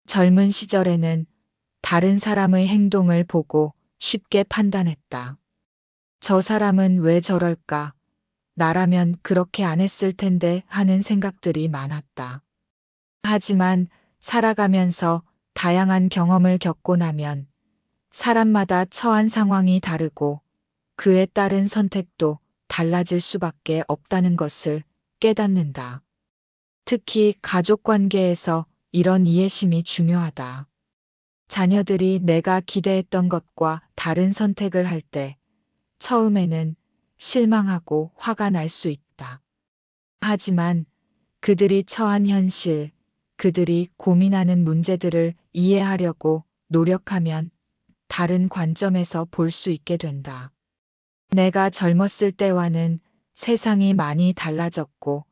A: 젊은 시절에는 다른 사람의 행동을 보고 쉽게 판단했다. 저 사람은 왜 저럴까? 나라면 그렇게 안 했을 텐데 하는 생각들이 많았다. 하지만 살아가면서 다양한 경험을 겪고 나면 사람마다 처한 상황이 다르고 그에 따른 선택도 달라질 수밖에 없다는 것을 깨닫는다. 특히 가족 관계에서 이런 이해심이 중요하다. 자녀들이 내가 기대했던 것과 다른 선택을 할 때 처음에는 실망하고 화가 날 수 있다. 하지만 그들이 처한 현실, 그들이 고민하는 문제들을 이해하려고 노력하면 다른 관점에서 볼 수 있게 된다. 내가 젊었을 때와는 세상이 많이 달라졌고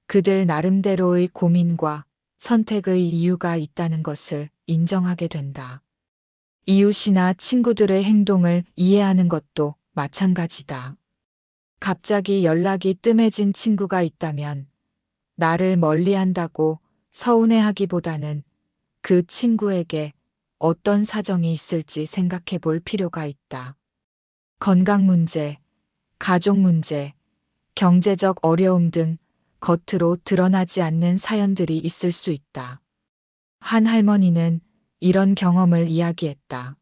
A: 그들 나름대로의 고민과 선택의 이유가 있다는 것을 인정하게 된다. 이웃이나 친구들의 행동을 이해하는 것도 마찬가지다. 갑자기 연락이 뜸해진 친구가 있다면 나를 멀리한다고 서운해하기보다는 그 친구에게 어떤 사정이 있을지 생각해 볼 필요가 있다. 건강 문제, 가족 문제, 경제적 어려움 등 겉으로 드러나지 않는 사연들이 있을 수 있다. 한 할머니는 이런 경험을 이야기했다.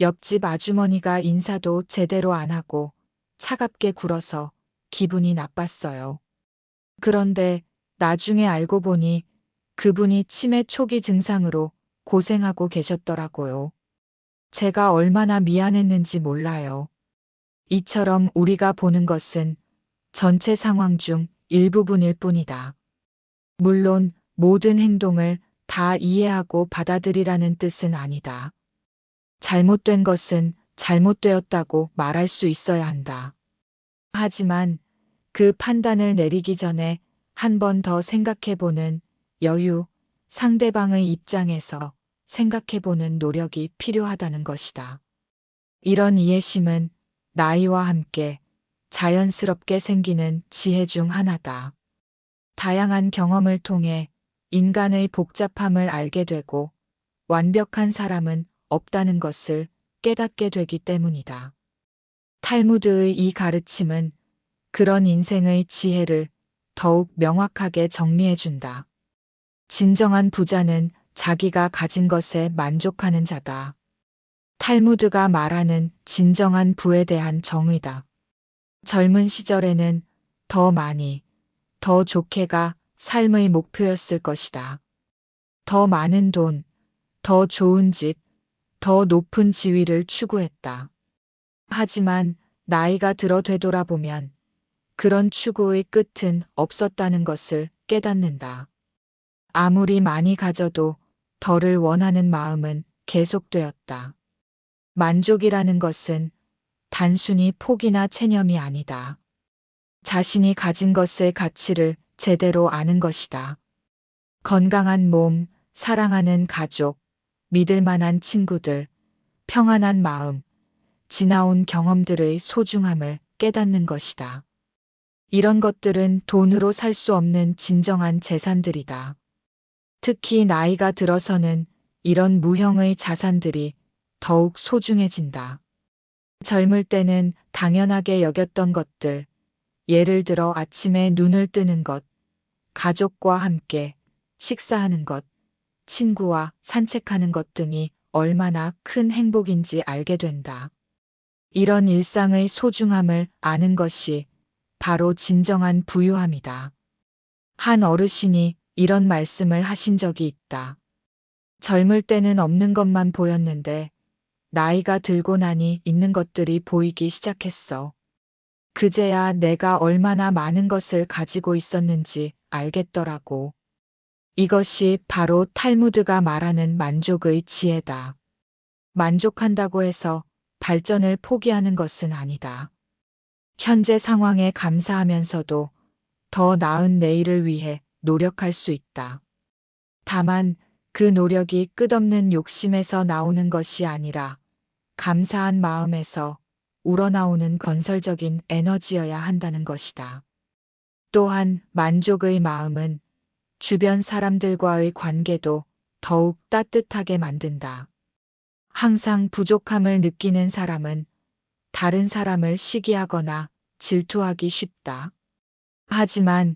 A: 옆집 아주머니가 인사도 제대로 안 하고 차갑게 굴어서 기분이 나빴어요. 그런데 나중에 알고 보니 그분이 치매 초기 증상으로 고생하고 계셨더라고요. 제가 얼마나 미안했는지 몰라요. 이처럼 우리가 보는 것은 전체 상황 중 일부분일 뿐이다. 물론 모든 행동을 다 이해하고 받아들이라는 뜻은 아니다. 잘못된 것은 잘못되었다고 말할 수 있어야 한다. 하지만 그 판단을 내리기 전에 한 번 더 생각해보는 여유, 상대방의 입장에서 생각해보는 노력이 필요하다는 것이다. 이런 이해심은 나이와 함께 자연스럽게 생기는 지혜 중 하나다. 다양한 경험을 통해 인간의 복잡함을 알게 되고 완벽한 사람은 없다는 것을 깨닫게 되기 때문이다. 탈무드의 이 가르침은 그런 인생의 지혜를 더욱 명확하게 정리해준다. 진정한 부자는 자기가 가진 것에 만족하는 자다. 탈무드가 말하는 진정한 부에 대한 정의다. 젊은 시절에는 더 많이, 더 좋게가 삶의 목표였을 것이다. 더 많은 돈, 더 좋은 집, 더 높은 지위를 추구했다. 하지만 나이가 들어 되돌아보면 그런 추구의 끝은 없었다는 것을 깨닫는다. 아무리 많이 가져도 덜을 원하는 마음은 계속되었다. 만족이라는 것은 단순히 폭이나 체념이 아니다. 자신이 가진 것의 가치를 제대로 아는 것이다. 건강한 몸, 사랑하는 가족, 믿을 만한 친구들, 평안한 마음, 지나온 경험들의 소중함을 깨닫는 것이다. 이런 것들은 돈으로 살 수 없는 진정한 재산들이다. 특히 나이가 들어서는 이런 무형의 자산들이 더욱 소중해진다. 젊을 때는 당연하게 여겼던 것들, 예를 들어 아침에 눈을 뜨는 것, 가족과 함께 식사하는 것, 친구와 산책하는 것 등이 얼마나 큰 행복인지 알게 된다. 이런 일상의 소중함을 아는 것이 바로 진정한 부유함이다. 한 어르신이 이런 말씀을 하신 적이 있다. 젊을 때는 없는 것만 보였는데 나이가 들고 나니 있는 것들이 보이기 시작했어. 그제야 내가 얼마나 많은 것을 가지고 있었는지 알겠더라고. 이것이 바로 탈무드가 말하는 만족의 지혜다. 만족한다고 해서 발전을 포기하는 것은 아니다. 현재 상황에 감사하면서도 더 나은 내일을 위해 노력할 수 있다. 다만 그 노력이 끝없는 욕심에서 나오는 것이 아니라 감사한 마음에서 우러나오는 건설적인 에너지여야 한다는 것이다. 또한 만족의 마음은 주변 사람들과의 관계도 더욱 따뜻하게 만든다. 항상 부족함을 느끼는 사람은 다른 사람을 시기하거나 질투하기 쉽다. 하지만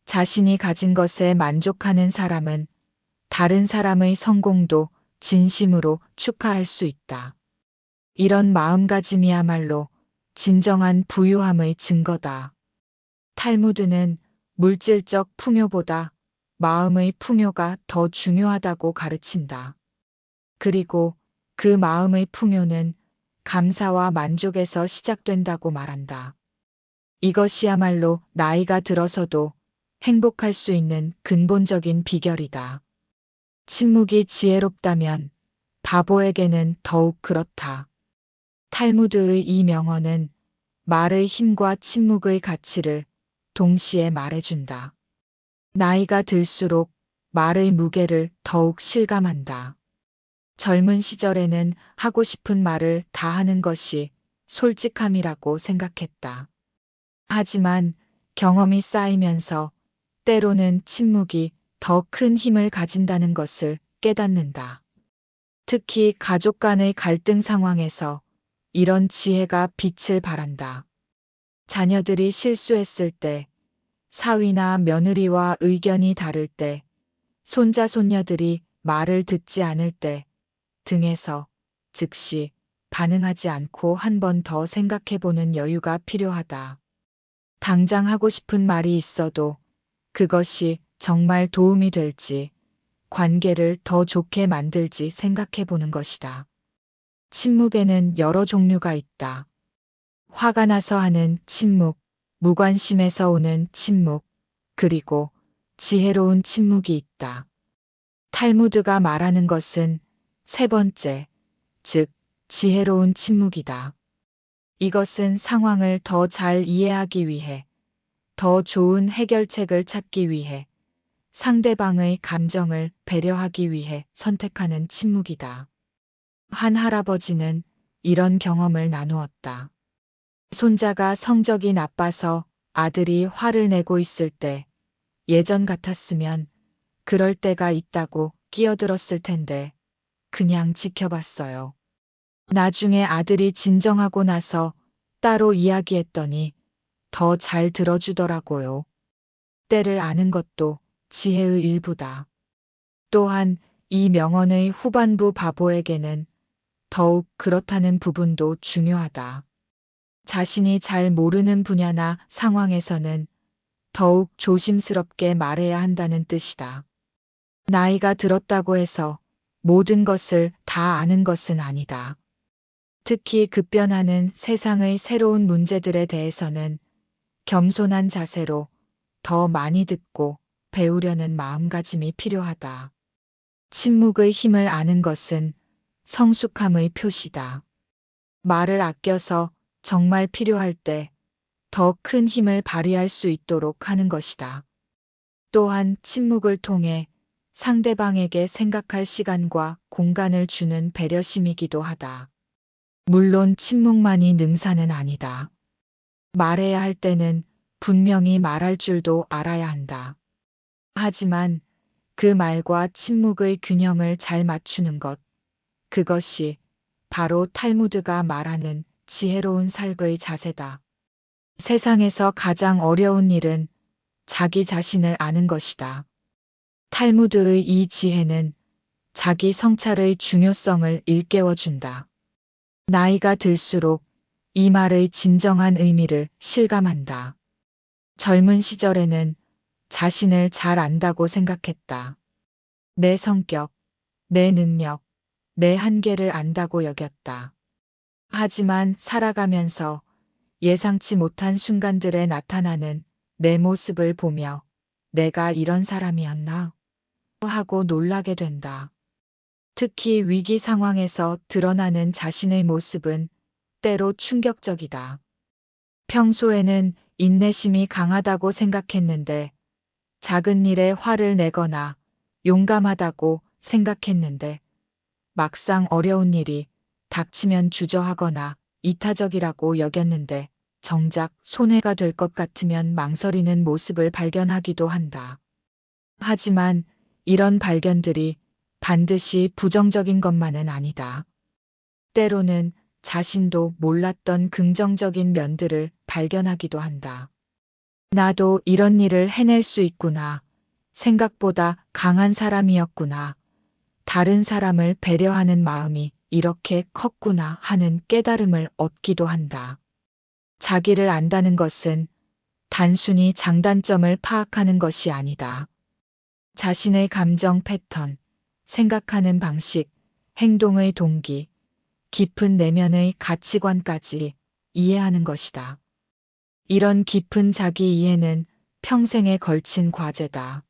A: 자신이 가진 것에 만족하는 사람은 다른 사람의 성공도 진심으로 축하할 수 있다. 이런 마음가짐이야말로 진정한 부유함의 증거다. 탈무드는 물질적 풍요보다 마음의 풍요가 더 중요하다고 가르친다. 그리고 그 마음의 풍요는 감사와 만족에서 시작된다고 말한다. 이것이야말로 나이가 들어서도 행복할 수 있는 근본적인 비결이다. 침묵이 지혜롭다면 바보에게는 더욱 그렇다. 탈무드의 이 명언은 말의 힘과 침묵의 가치를 동시에 말해준다. 나이가 들수록 말의 무게를 더욱 실감한다. 젊은 시절에는 하고 싶은 말을 다 하는 것이 솔직함이라고 생각했다. 하지만 경험이 쌓이면서 때로는 침묵이 더 큰 힘을 가진다는 것을 깨닫는다. 특히 가족 간의 갈등 상황에서 이런 지혜가 빛을 발한다. 자녀들이 실수했을 때, 사위나 며느리와 의견이 다를 때, 손자 손녀들이 말을 듣지 않을 때 등에서 즉시 반응하지 않고 한 번 더 생각해보는 여유가 필요하다. 당장 하고 싶은 말이 있어도 그것이 정말 도움이 될지, 관계를 더 좋게 만들지 생각해보는 것이다. 침묵에는 여러 종류가 있다. 화가 나서 하는 침묵, 무관심에서 오는 침묵, 그리고 지혜로운 침묵이 있다. 탈무드가 말하는 것은 세 번째, 즉 지혜로운 침묵이다. 이것은 상황을 더 잘 이해하기 위해, 더 좋은 해결책을 찾기 위해, 상대방의 감정을 배려하기 위해 선택하는 침묵이다. 한 할아버지는 이런 경험을 나누었다. 손자가 성적이 나빠서 아들이 화를 내고 있을 때 예전 같았으면 그럴 때가 있다고 끼어들었을 텐데 그냥 지켜봤어요. 나중에 아들이 진정하고 나서 따로 이야기했더니 더 잘 들어주더라고요. 때를 아는 것도 지혜의 일부다. 또한 이 명언의 후반부 바보에게는 더욱 그렇다는 부분도 중요하다. 자신이 잘 모르는 분야나 상황에서는 더욱 조심스럽게 말해야 한다는 뜻이다. 나이가 들었다고 해서 모든 것을 다 아는 것은 아니다. 특히 급변하는 세상의 새로운 문제들에 대해서는 겸손한 자세로 더 많이 듣고 배우려는 마음가짐이 필요하다. 침묵의 힘을 아는 것은 성숙함의 표시다. 말을 아껴서 정말 필요할 때 더 큰 힘을 발휘할 수 있도록 하는 것이다. 또한 침묵을 통해 상대방에게 생각할 시간과 공간을 주는 배려심이기도 하다. 물론 침묵만이 능사는 아니다. 말해야 할 때는 분명히 말할 줄도 알아야 한다. 하지만 그 말과 침묵의 균형을 잘 맞추는 것. 그것이 바로 탈무드가 말하는 지혜로운 삶의 자세다. 세상에서 가장 어려운 일은 자기 자신을 아는 것이다. 탈무드의 이 지혜는 자기 성찰의 중요성을 일깨워준다. 나이가 들수록 이 말의 진정한 의미를 실감한다. 젊은 시절에는 자신을 잘 안다고 생각했다. 내 성격, 내 능력, 내 한계를 안다고 여겼다. 하지만 살아가면서 예상치 못한 순간들에 나타나는 내 모습을 보며 내가 이런 사람이었나? 하고 놀라게 된다. 특히 위기 상황에서 드러나는 자신의 모습은 때로 충격적이다. 평소에는 인내심이 강하다고 생각했는데, 작은 일에 화를 내거나 용감하다고 생각했는데, 막상 어려운 일이 닥치면 주저하거나 이타적이라고 여겼는데, 정작 손해가 될 것 같으면 망설이는 모습을 발견하기도 한다. 하지만 이런 발견들이 반드시 부정적인 것만은 아니다. 때로는 자신도 몰랐던 긍정적인 면들을 발견하기도 한다. 나도 이런 일을 해낼 수 있구나. 생각보다 강한 사람이었구나. 다른 사람을 배려하는 마음이 이렇게 컸구나 하는 깨달음을 얻기도 한다. 자기를 안다는 것은 단순히 장단점을 파악하는 것이 아니다. 자신의 감정 패턴, 생각하는 방식, 행동의 동기, 깊은 내면의 가치관까지 이해하는 것이다. 이런 깊은 자기 이해는 평생에 걸친 과제다.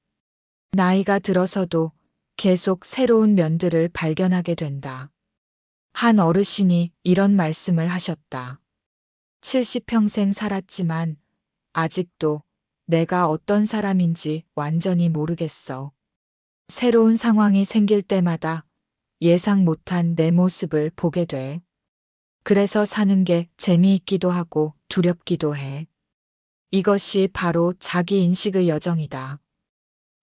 A: 나이가 들어서도 계속 새로운 면들을 발견하게 된다. 한 어르신이 이런 말씀을 하셨다. 70평생 살았지만 아직도 내가 어떤 사람인지 완전히 모르겠어. 새로운 상황이 생길 때마다 예상 못한 내 모습을 보게 돼. 그래서 사는 게 재미있기도 하고 두렵기도 해. 이것이 바로 자기 인식의 여정이다.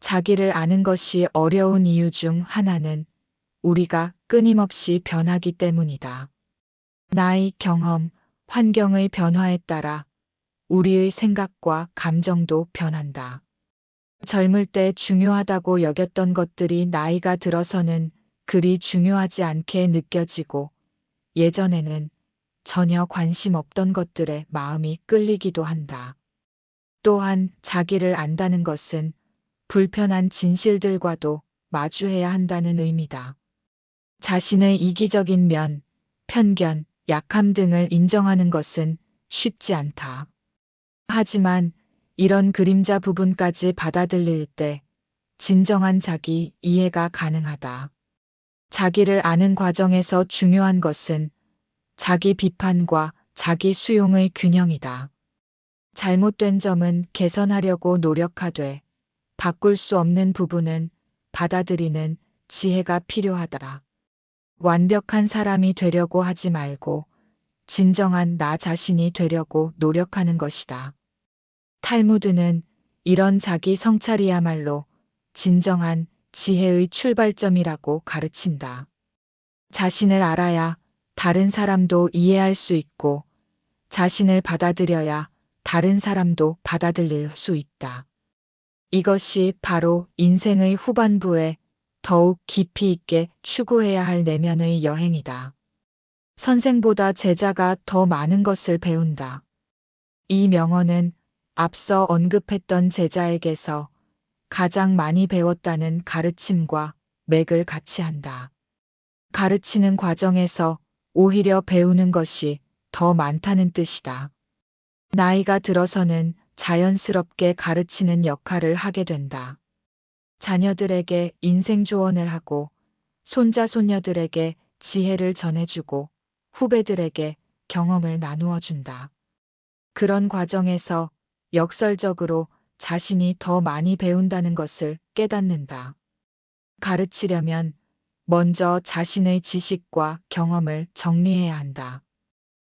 A: 자기를 아는 것이 어려운 이유 중 하나는 우리가 끊임없이 변하기 때문이다. 나이, 경험, 환경의 변화에 따라 우리의 생각과 감정도 변한다. 젊을 때 중요하다고 여겼던 것들이 나이가 들어서는 그리 중요하지 않게 느껴지고 예전에는 전혀 관심 없던 것들에 마음이 끌리기도 한다. 또한 자기를 안다는 것은 불편한 진실들과도 마주해야 한다는 의미다. 자신의 이기적인 면, 편견, 약함 등을 인정하는 것은 쉽지 않다. 하지만 이런 그림자 부분까지 받아들일 때 진정한 자기 이해가 가능하다. 자기를 아는 과정에서 중요한 것은 자기 비판과 자기 수용의 균형이다. 잘못된 점은 개선하려고 노력하되 바꿀 수 없는 부분은 받아들이는 지혜가 필요하다. 완벽한 사람이 되려고 하지 말고 진정한 나 자신이 되려고 노력하는 것이다. 탈무드는 이런 자기 성찰이야말로 진정한 지혜의 출발점이라고 가르친다. 자신을 알아야 다른 사람도 이해할 수 있고 자신을 받아들여야 다른 사람도 받아들일 수 있다. 이것이 바로 인생의 후반부에 더욱 깊이 있게 추구해야 할 내면의 여행이다. 선생보다 제자가 더 많은 것을 배운다. 이 명언은 앞서 언급했던 제자에게서 가장 많이 배웠다는 가르침과 맥을 같이 한다. 가르치는 과정에서 오히려 배우는 것이 더 많다는 뜻이다. 나이가 들어서는 자연스럽게 가르치는 역할을 하게 된다. 자녀들에게 인생 조언을 하고 손자 손녀들에게 지혜를 전해주고 후배들에게 경험을 나누어 준다. 그런 과정에서 역설적으로 자신이 더 많이 배운다는 것을 깨닫는다. 가르치려면 먼저 자신의 지식과 경험을 정리해야 한다.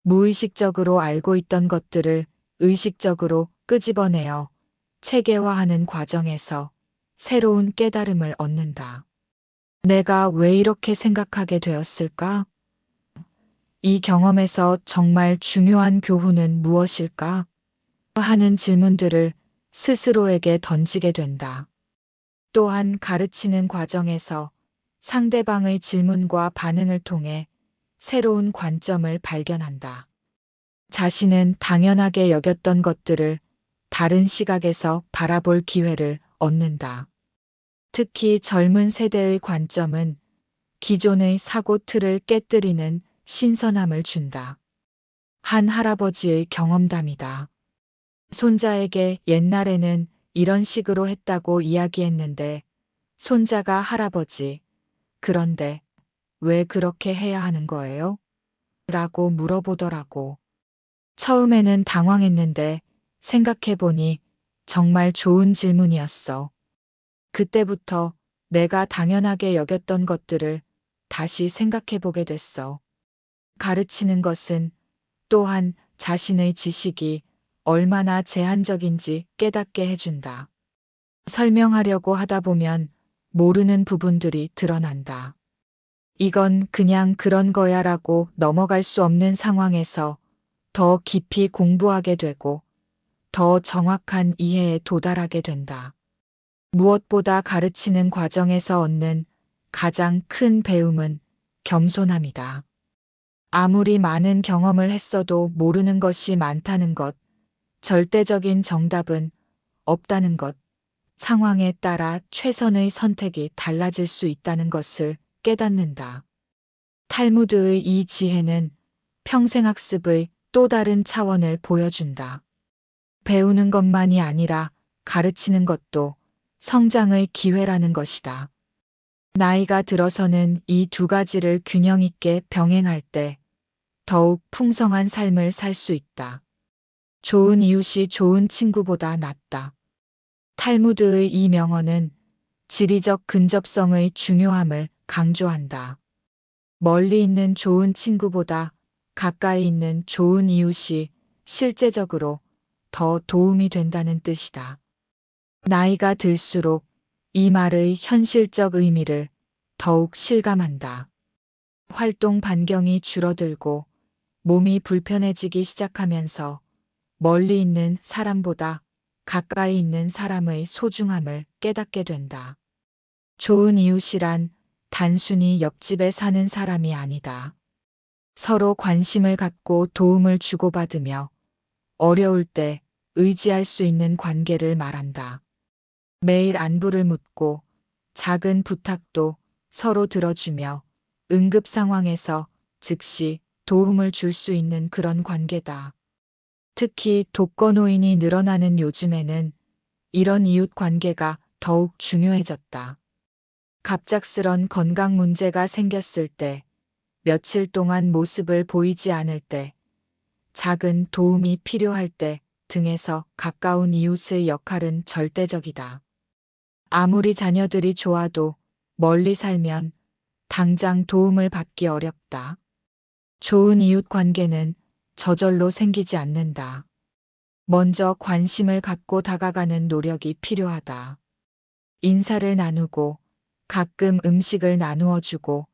A: 무의식적으로 알고 있던 것들을 의식적으로 끄집어내어 체계화하는 과정에서 새로운 깨달음을 얻는다. 내가 왜 이렇게 생각하게 되었을까? 이 경험에서 정말 중요한 교훈은 무엇일까? 하는 질문들을 스스로에게 던지게 된다. 또한 가르치는 과정에서 상대방의 질문과 반응을 통해 새로운 관점을 발견한다. 자신은 당연하게 여겼던 것들을 다른 시각에서 바라볼 기회를 얻는다. 특히 젊은 세대의 관점은 기존의 사고 틀을 깨뜨리는 신선함을 준다. 한 할아버지의 경험담이다. 손자에게 옛날에는 이런 식으로 했다고 이야기했는데 손자가 할아버지, 그런데 왜 그렇게 해야 하는 거예요? 라고 물어보더라고. 처음에는 당황했는데 생각해보니 정말 좋은 질문이었어. 그때부터 내가 당연하게 여겼던 것들을 다시 생각해보게 됐어. 가르치는 것은 또한 자신의 지식이 얼마나 제한적인지 깨닫게 해준다. 설명하려고 하다 보면 모르는 부분들이 드러난다. 이건 그냥 그런 거야 라고 넘어갈 수 없는 상황에서 더 깊이 공부하게 되고 더 정확한 이해에 도달하게 된다. 무엇보다 가르치는 과정에서 얻는 가장 큰 배움은 겸손함이다. 아무리 많은 경험을 했어도 모르는 것이 많다는 것, 절대적인 정답은 없다는 것, 상황에 따라 최선의 선택이 달라질 수 있다는 것을 깨닫는다. 탈무드의 이 지혜는 평생학습의 또 다른 차원을 보여준다. 배우는 것만이 아니라 가르치는 것도 성장의 기회라는 것이다. 나이가 들어서는 이 두 가지를 균형 있게 병행할 때 더욱 풍성한 삶을 살 수 있다. 좋은 이웃이 좋은 친구보다 낫다. 탈무드의 이 명언은 지리적 근접성의 중요함을 강조한다. 멀리 있는 좋은 친구보다 가까이 있는 좋은 이웃이 실제적으로 더 도움이 된다는 뜻이다. 나이가 들수록 이 말의 현실적 의미를 더욱 실감한다. 활동 반경이 줄어들고 몸이 불편해지기 시작하면서 멀리 있는 사람보다 가까이 있는 사람의 소중함을 깨닫게 된다. 좋은 이웃이란 단순히 옆집에 사는 사람이 아니다. 서로 관심을 갖고 도움을 주고받으며 어려울 때 의지할 수 있는 관계를 말한다. 매일 안부를 묻고 작은 부탁도 서로 들어주며 응급 상황에서 즉시 도움을 줄 수 있는 그런 관계다. 특히 독거노인이 늘어나는 요즘에는 이런 이웃 관계가 더욱 중요해졌다. 갑작스런 건강 문제가 생겼을 때, 며칠 동안 모습을 보이지 않을 때, 작은 도움이 필요할 때 등에서 가까운 이웃의 역할은 절대적이다. 아무리 자녀들이 좋아도 멀리 살면 당장 도움을 받기 어렵다. 좋은 이웃 관계는 저절로 생기지 않는다. 먼저 관심을 갖고 다가가는 노력이 필요하다. 인사를 나누고 가끔 음식을 나누어 주고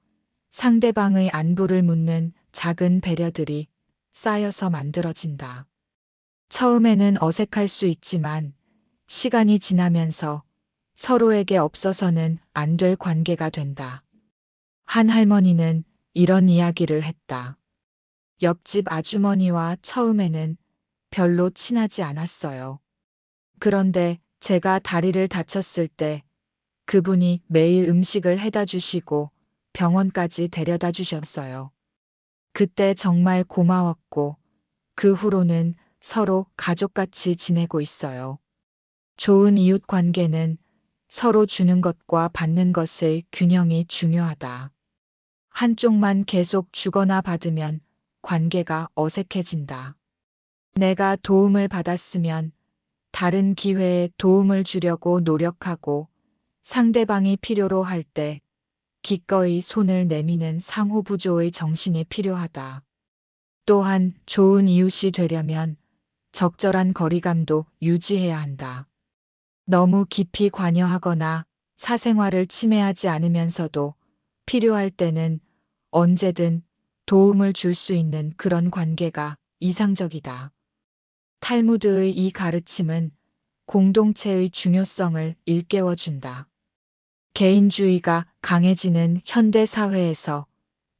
A: 상대방의 안부를 묻는 작은 배려들이 쌓여서 만들어진다. 처음에는 어색할 수 있지만 시간이 지나면서 서로에게 없어서는 안 될 관계가 된다. 한 할머니는 이런 이야기를 했다. 옆집 아주머니와 처음에는 별로 친하지 않았어요. 그런데 제가 다리를 다쳤을 때 그분이 매일 음식을 해다 주시고 병원까지 데려다 주셨어요. 그때 정말 고마웠고 그 후로는 서로 가족같이 지내고 있어요. 좋은 이웃 관계는 서로 주는 것과 받는 것의 균형이 중요하다. 한쪽만 계속 주거나 받으면 관계가 어색해진다. 내가 도움을 받았으면 다른 기회에 도움을 주려고 노력하고 상대방이 필요로 할 때 기꺼이 손을 내미는 상호부조의 정신이 필요하다. 또한 좋은 이웃이 되려면 적절한 거리감도 유지해야 한다. 너무 깊이 관여하거나 사생활을 침해하지 않으면서도 필요할 때는 언제든 도움을 줄 수 있는 그런 관계가 이상적이다. 탈무드의 이 가르침은 공동체의 중요성을 일깨워준다. 개인주의가 강해지는 현대 사회에서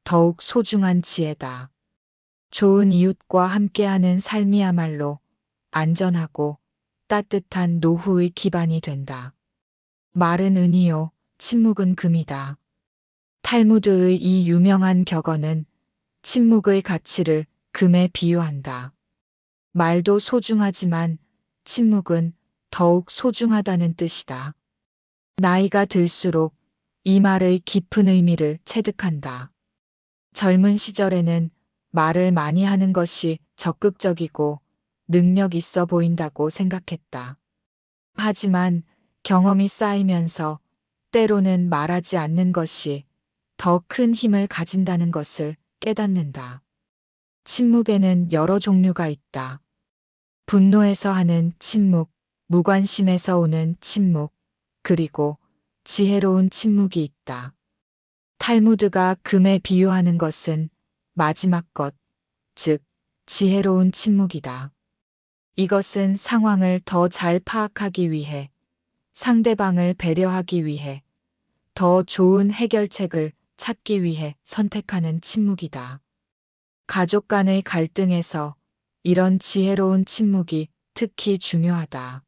A: 더욱 소중한 지혜다. 좋은 이웃과 함께하는 삶이야말로 안전하고 따뜻한 노후의 기반이 된다. 말은 은이요, 침묵은 금이다. 탈무드의 이 유명한 격언은 침묵의 가치를 금에 비유한다. 말도 소중하지만 침묵은 더욱 소중하다는 뜻이다. 나이가 들수록 이 말의 깊은 의미를 체득한다. 젊은 시절에는 말을 많이 하는 것이 적극적이고 능력 있어 보인다고 생각했다. 하지만 경험이 쌓이면서 때로는 말하지 않는 것이 더 큰 힘을 가진다는 것을 깨닫는다. 침묵에는 여러 종류가 있다. 분노에서 하는 침묵, 무관심에서 오는 침묵, 그리고 지혜로운 침묵이 있다. 탈무드가 금에 비유하는 것은 마지막 것, 즉, 지혜로운 침묵이다. 이것은 상황을 더 잘 파악하기 위해, 상대방을 배려하기 위해, 더 좋은 해결책을 찾기 위해 선택하는 침묵이다. 가족 간의 갈등에서 이런 지혜로운 침묵이 특히 중요하다.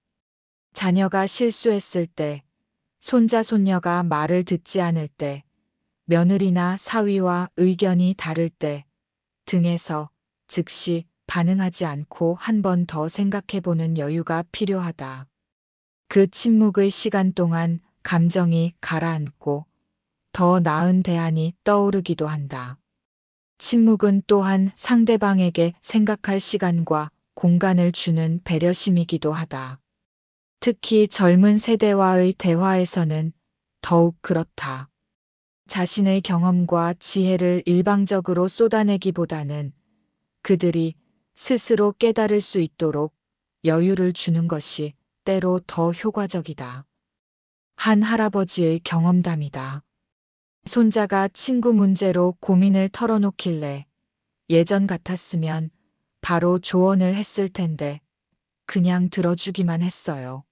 A: 자녀가 실수했을 때, 손자, 손녀가 말을 듣지 않을 때, 며느리나 사위와 의견이 다를 때 등에서 즉시 반응하지 않고 한 번 더 생각해보는 여유가 필요하다. 그 침묵의 시간 동안 감정이 가라앉고 더 나은 대안이 떠오르기도 한다. 침묵은 또한 상대방에게 생각할 시간과 공간을 주는 배려심이기도 하다. 특히 젊은 세대와의 대화에서는 더욱 그렇다. 자신의 경험과 지혜를 일방적으로 쏟아내기보다는 그들이 스스로 깨달을 수 있도록 여유를 주는 것이 때로 더 효과적이다. 한 할아버지의 경험담이다. 손자가 친구 문제로 고민을 털어놓길래 예전 같았으면 바로 조언을 했을 텐데 그냥 들어주기만 했어요.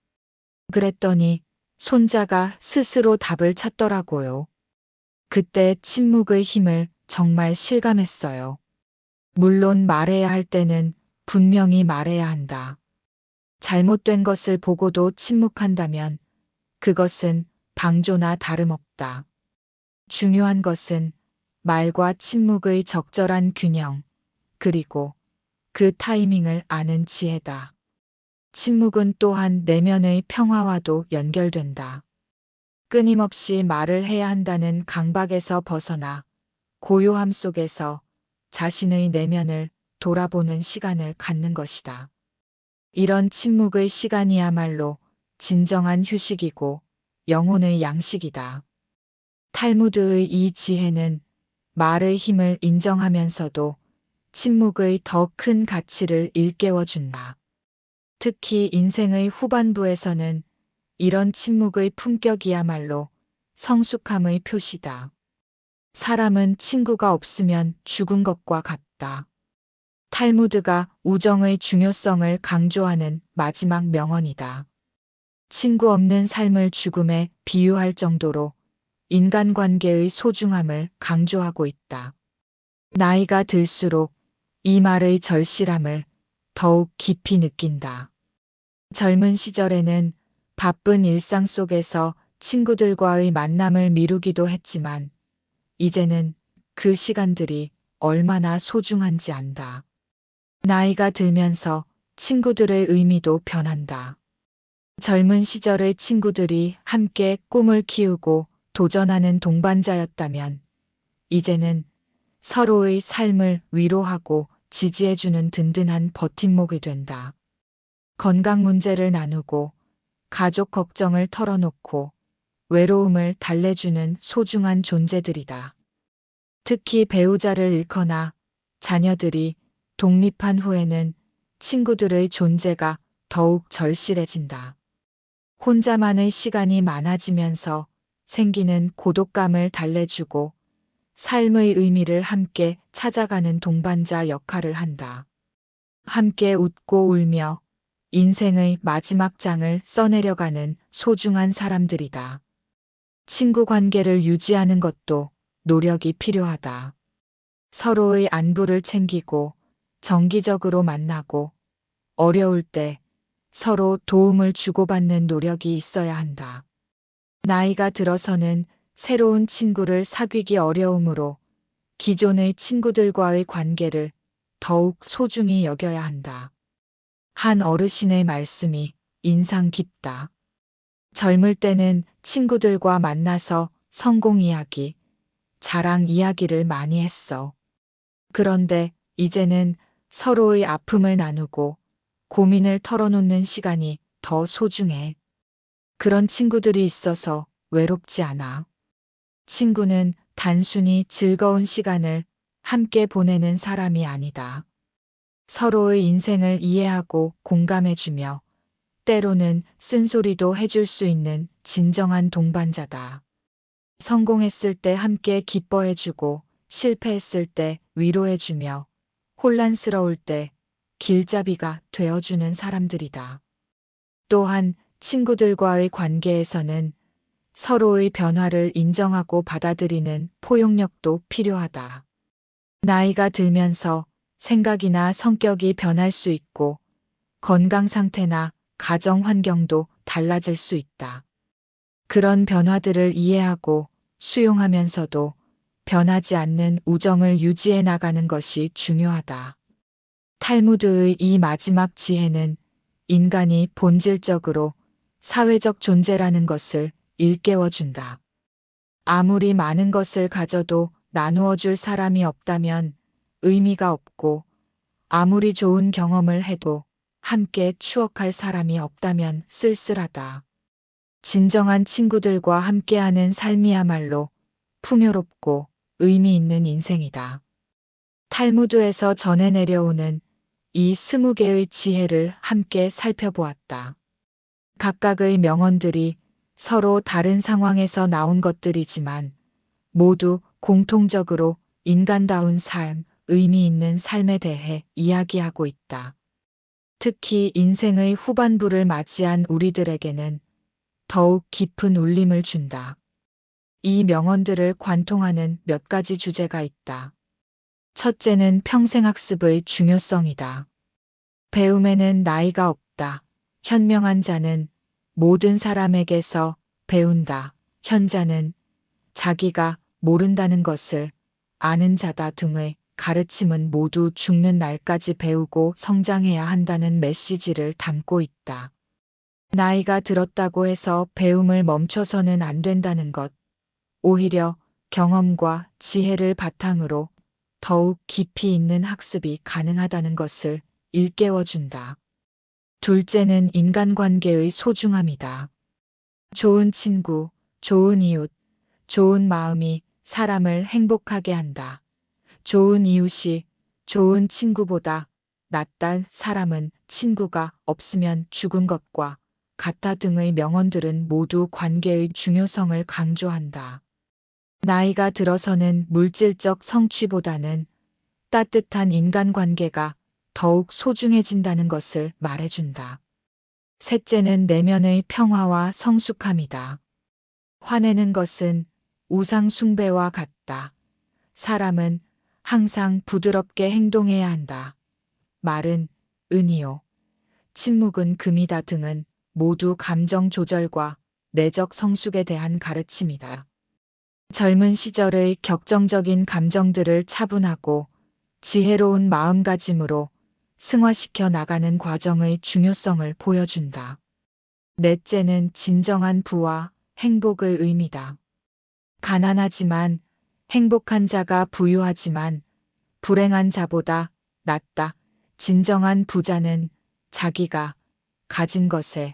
A: 그랬더니 손자가 스스로 답을 찾더라고요. 그때 침묵의 힘을 정말 실감했어요. 물론 말해야 할 때는 분명히 말해야 한다. 잘못된 것을 보고도 침묵한다면 그것은 방조나 다름없다. 중요한 것은 말과 침묵의 적절한 균형, 그리고 그 타이밍을 아는 지혜다. 침묵은 또한 내면의 평화와도 연결된다. 끊임없이 말을 해야 한다는 강박에서 벗어나 고요함 속에서 자신의 내면을 돌아보는 시간을 갖는 것이다. 이런 침묵의 시간이야말로 진정한 휴식이고 영혼의 양식이다. 탈무드의 이 지혜는 말의 힘을 인정하면서도 침묵의 더 큰 가치를 일깨워준다. 특히 인생의 후반부에서는 이런 침묵의 품격이야말로 성숙함의 표시다. 사람은 친구가 없으면 죽은 것과 같다. 탈무드가 우정의 중요성을 강조하는 마지막 명언이다. 친구 없는 삶을 죽음에 비유할 정도로 인간관계의 소중함을 강조하고 있다. 나이가 들수록 이 말의 절실함을 더욱 깊이 느낀다. 젊은 시절에는 바쁜 일상 속에서 친구들과의 만남을 미루기도 했지만 이제는 그 시간들이 얼마나 소중한지 안다. 나이가 들면서 친구들의 의미도 변한다. 젊은 시절의 친구들이 함께 꿈을 키우고 도전하는 동반자였다면 이제는 서로의 삶을 위로하고 지지해주는 든든한 버팀목이 된다. 건강 문제를 나누고 가족 걱정을 털어놓고 외로움을 달래주는 소중한 존재들이다. 특히 배우자를 잃거나 자녀들이 독립한 후에는 친구들의 존재가 더욱 절실해진다. 혼자만의 시간이 많아지면서 생기는 고독감을 달래주고 삶의 의미를 함께 찾아가는 동반자 역할을 한다. 함께 웃고 울며 인생의 마지막 장을 써내려가는 소중한 사람들이다. 친구 관계를 유지하는 것도 노력이 필요하다. 서로의 안부를 챙기고 정기적으로 만나고 어려울 때 서로 도움을 주고받는 노력이 있어야 한다. 나이가 들어서는 새로운 친구를 사귀기 어려우므로 기존의 친구들과의 관계를 더욱 소중히 여겨야 한다. 한 어르신의 말씀이 인상 깊다. 젊을 때는 친구들과 만나서 성공 이야기, 자랑 이야기를 많이 했어. 그런데 이제는 서로의 아픔을 나누고 고민을 털어놓는 시간이 더 소중해. 그런 친구들이 있어서 외롭지 않아. 친구는 단순히 즐거운 시간을 함께 보내는 사람이 아니다. 서로의 인생을 이해하고 공감해주며 때로는 쓴소리도 해줄 수 있는 진정한 동반자다. 성공했을 때 함께 기뻐해주고 실패했을 때 위로해주며 혼란스러울 때 길잡이가 되어주는 사람들이다. 또한 친구들과의 관계에서는 서로의 변화를 인정하고 받아들이는 포용력도 필요하다. 나이가 들면서 생각이나 성격이 변할 수 있고 건강 상태나 가정 환경도 달라질 수 있다. 그런 변화들을 이해하고 수용하면서도 변하지 않는 우정을 유지해 나가는 것이 중요하다. 탈무드의 이 마지막 지혜는 인간이 본질적으로 사회적 존재라는 것을 일깨워준다. 아무리 많은 것을 가져도 나누어 줄 사람이 없다면 의미가 없고 아무리 좋은 경험을 해도 함께 추억할 사람이 없다면 쓸쓸하다. 진정한 친구들과 함께하는 삶이야말로 풍요롭고 의미 있는 인생이다. 탈무드에서 전해 내려오는 이 20개의 지혜를 함께 살펴보았다. 각각의 명언들이 서로 다른 상황에서 나온 것들이지만 모두 공통적으로 인간다운 삶, 의미 있는 삶에 대해 이야기하고 있다. 특히 인생의 후반부를 맞이한 우리들에게는 더욱 깊은 울림을 준다. 이 명언들을 관통하는 몇 가지 주제가 있다. 첫째는 평생학습의 중요성이다. 배움에는 나이가 없다. 현명한 자는 모든 사람에게서 배운다. 현자는 자기가 모른다는 것을 아는 자다 등의 가르침은 모두 죽는 날까지 배우고 성장해야 한다는 메시지를 담고 있다. 나이가 들었다고 해서 배움을 멈춰서는 안 된다는 것. 오히려 경험과 지혜를 바탕으로 더욱 깊이 있는 학습이 가능하다는 것을 일깨워준다. 둘째는 인간관계의 소중함이다. 좋은 친구, 좋은 이웃, 좋은 마음이 사람을 행복하게 한다. 좋은 이웃이 좋은 친구보다 낫다. 사람은 친구가 없으면 죽은 것과 같다 등의 명언들은 모두 관계의 중요성을 강조한다. 나이가 들어서는 물질적 성취보다는 따뜻한 인간관계가 더욱 소중해진다는 것을 말해준다. 셋째는 내면의 평화와 성숙함이다. 화내는 것은 우상 숭배와 같다. 사람은 항상 부드럽게 행동해야 한다. 말은 은이요. 침묵은 금이다 등은 모두 감정 조절과 내적 성숙에 대한 가르침이다. 젊은 시절의 격정적인 감정들을 차분하고 지혜로운 마음가짐으로 승화시켜 나가는 과정의 중요성을 보여준다. 넷째는 진정한 부와 행복의 의미다. 가난하지만 행복한 자가 부유하지만 불행한 자보다 낫다. 진정한 부자는 자기가 가진 것에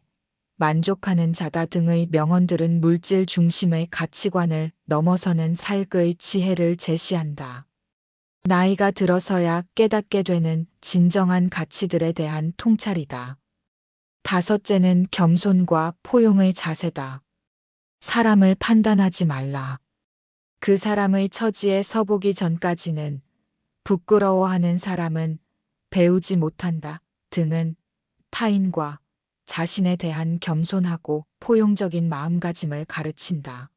A: 만족하는 자다 등의 명언들은 물질 중심의 가치관을 넘어서는 삶의 지혜를 제시한다. 나이가 들어서야 깨닫게 되는 진정한 가치들에 대한 통찰이다. 5째는 겸손과 포용의 자세다. 사람을 판단하지 말라. 그 사람의 처지에 서보기 전까지는 부끄러워하는 사람은 배우지 못한다 등은 타인과 자신에 대한 겸손하고 포용적인 마음가짐을 가르친다.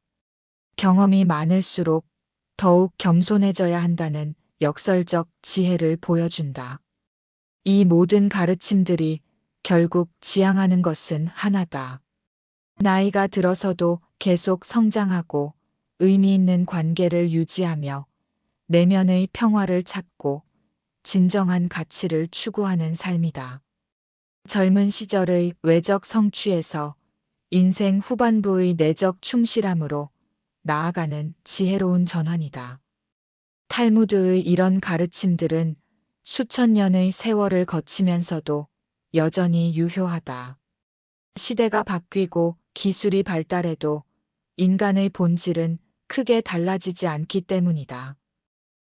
A: 경험이 많을수록 더욱 겸손해져야 한다는 역설적 지혜를 보여준다. 이 모든 가르침들이 결국 지향하는 것은 하나다. 나이가 들어서도 계속 성장하고 의미 있는 관계를 유지하며 내면의 평화를 찾고 진정한 가치를 추구하는 삶이다. 젊은 시절의 외적 성취에서 인생 후반부의 내적 충실함으로 나아가는 지혜로운 전환이다. 탈무드의 이런 가르침들은 수천 년의 세월을 거치면서도 여전히 유효하다. 시대가 바뀌고 기술이 발달해도 인간의 본질은 크게 달라지지 않기 때문이다.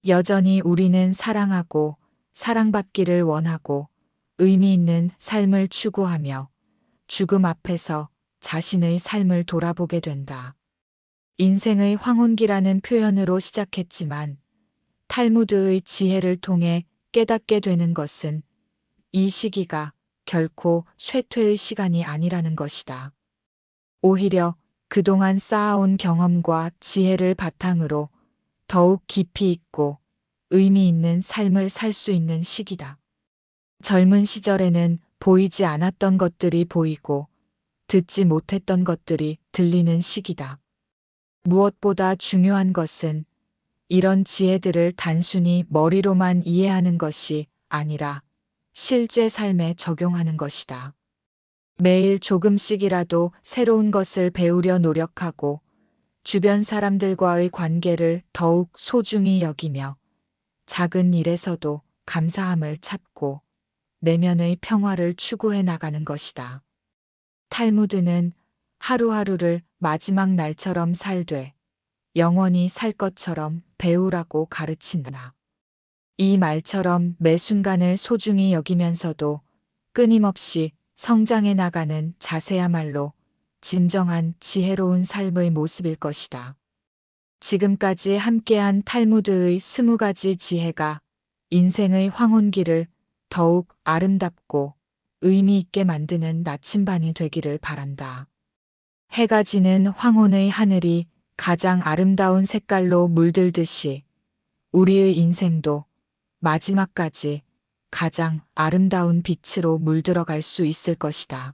A: 여전히 우리는 사랑하고 사랑받기를 원하고 의미 있는 삶을 추구하며 죽음 앞에서 자신의 삶을 돌아보게 된다. 인생의 황혼기라는 표현으로 시작했지만 탈무드의 지혜를 통해 깨닫게 되는 것은 이 시기가 결코 쇠퇴의 시간이 아니라는 것이다. 오히려 그동안 쌓아온 경험과 지혜를 바탕으로 더욱 깊이 있고 의미 있는 삶을 살 수 있는 시기다. 젊은 시절에는 보이지 않았던 것들이 보이고 듣지 못했던 것들이 들리는 시기다. 무엇보다 중요한 것은 이런 지혜들을 단순히 머리로만 이해하는 것이 아니라 실제 삶에 적용하는 것이다. 매일 조금씩이라도 새로운 것을 배우려 노력하고 주변 사람들과의 관계를 더욱 소중히 여기며 작은 일에서도 감사함을 찾고 내면의 평화를 추구해 나가는 것이다. 탈무드는 하루하루를 마지막 날처럼 살되 영원히 살 것처럼 배우라고 가르친다. 이 말처럼 매 순간을 소중히 여기면서도 끊임없이 성장해 나가는 자세야말로 진정한 지혜로운 삶의 모습일 것이다. 지금까지 함께한 탈무드의 20가지 지혜가 인생의 황혼기를 더욱 아름답고 의미 있게 만드는 나침반이 되기를 바란다. 해가 지는 황혼의 하늘이 가장 아름다운 색깔로 물들듯이 우리의 인생도 마지막까지 가장 아름다운 빛으로 물들어갈 수 있을 것이다.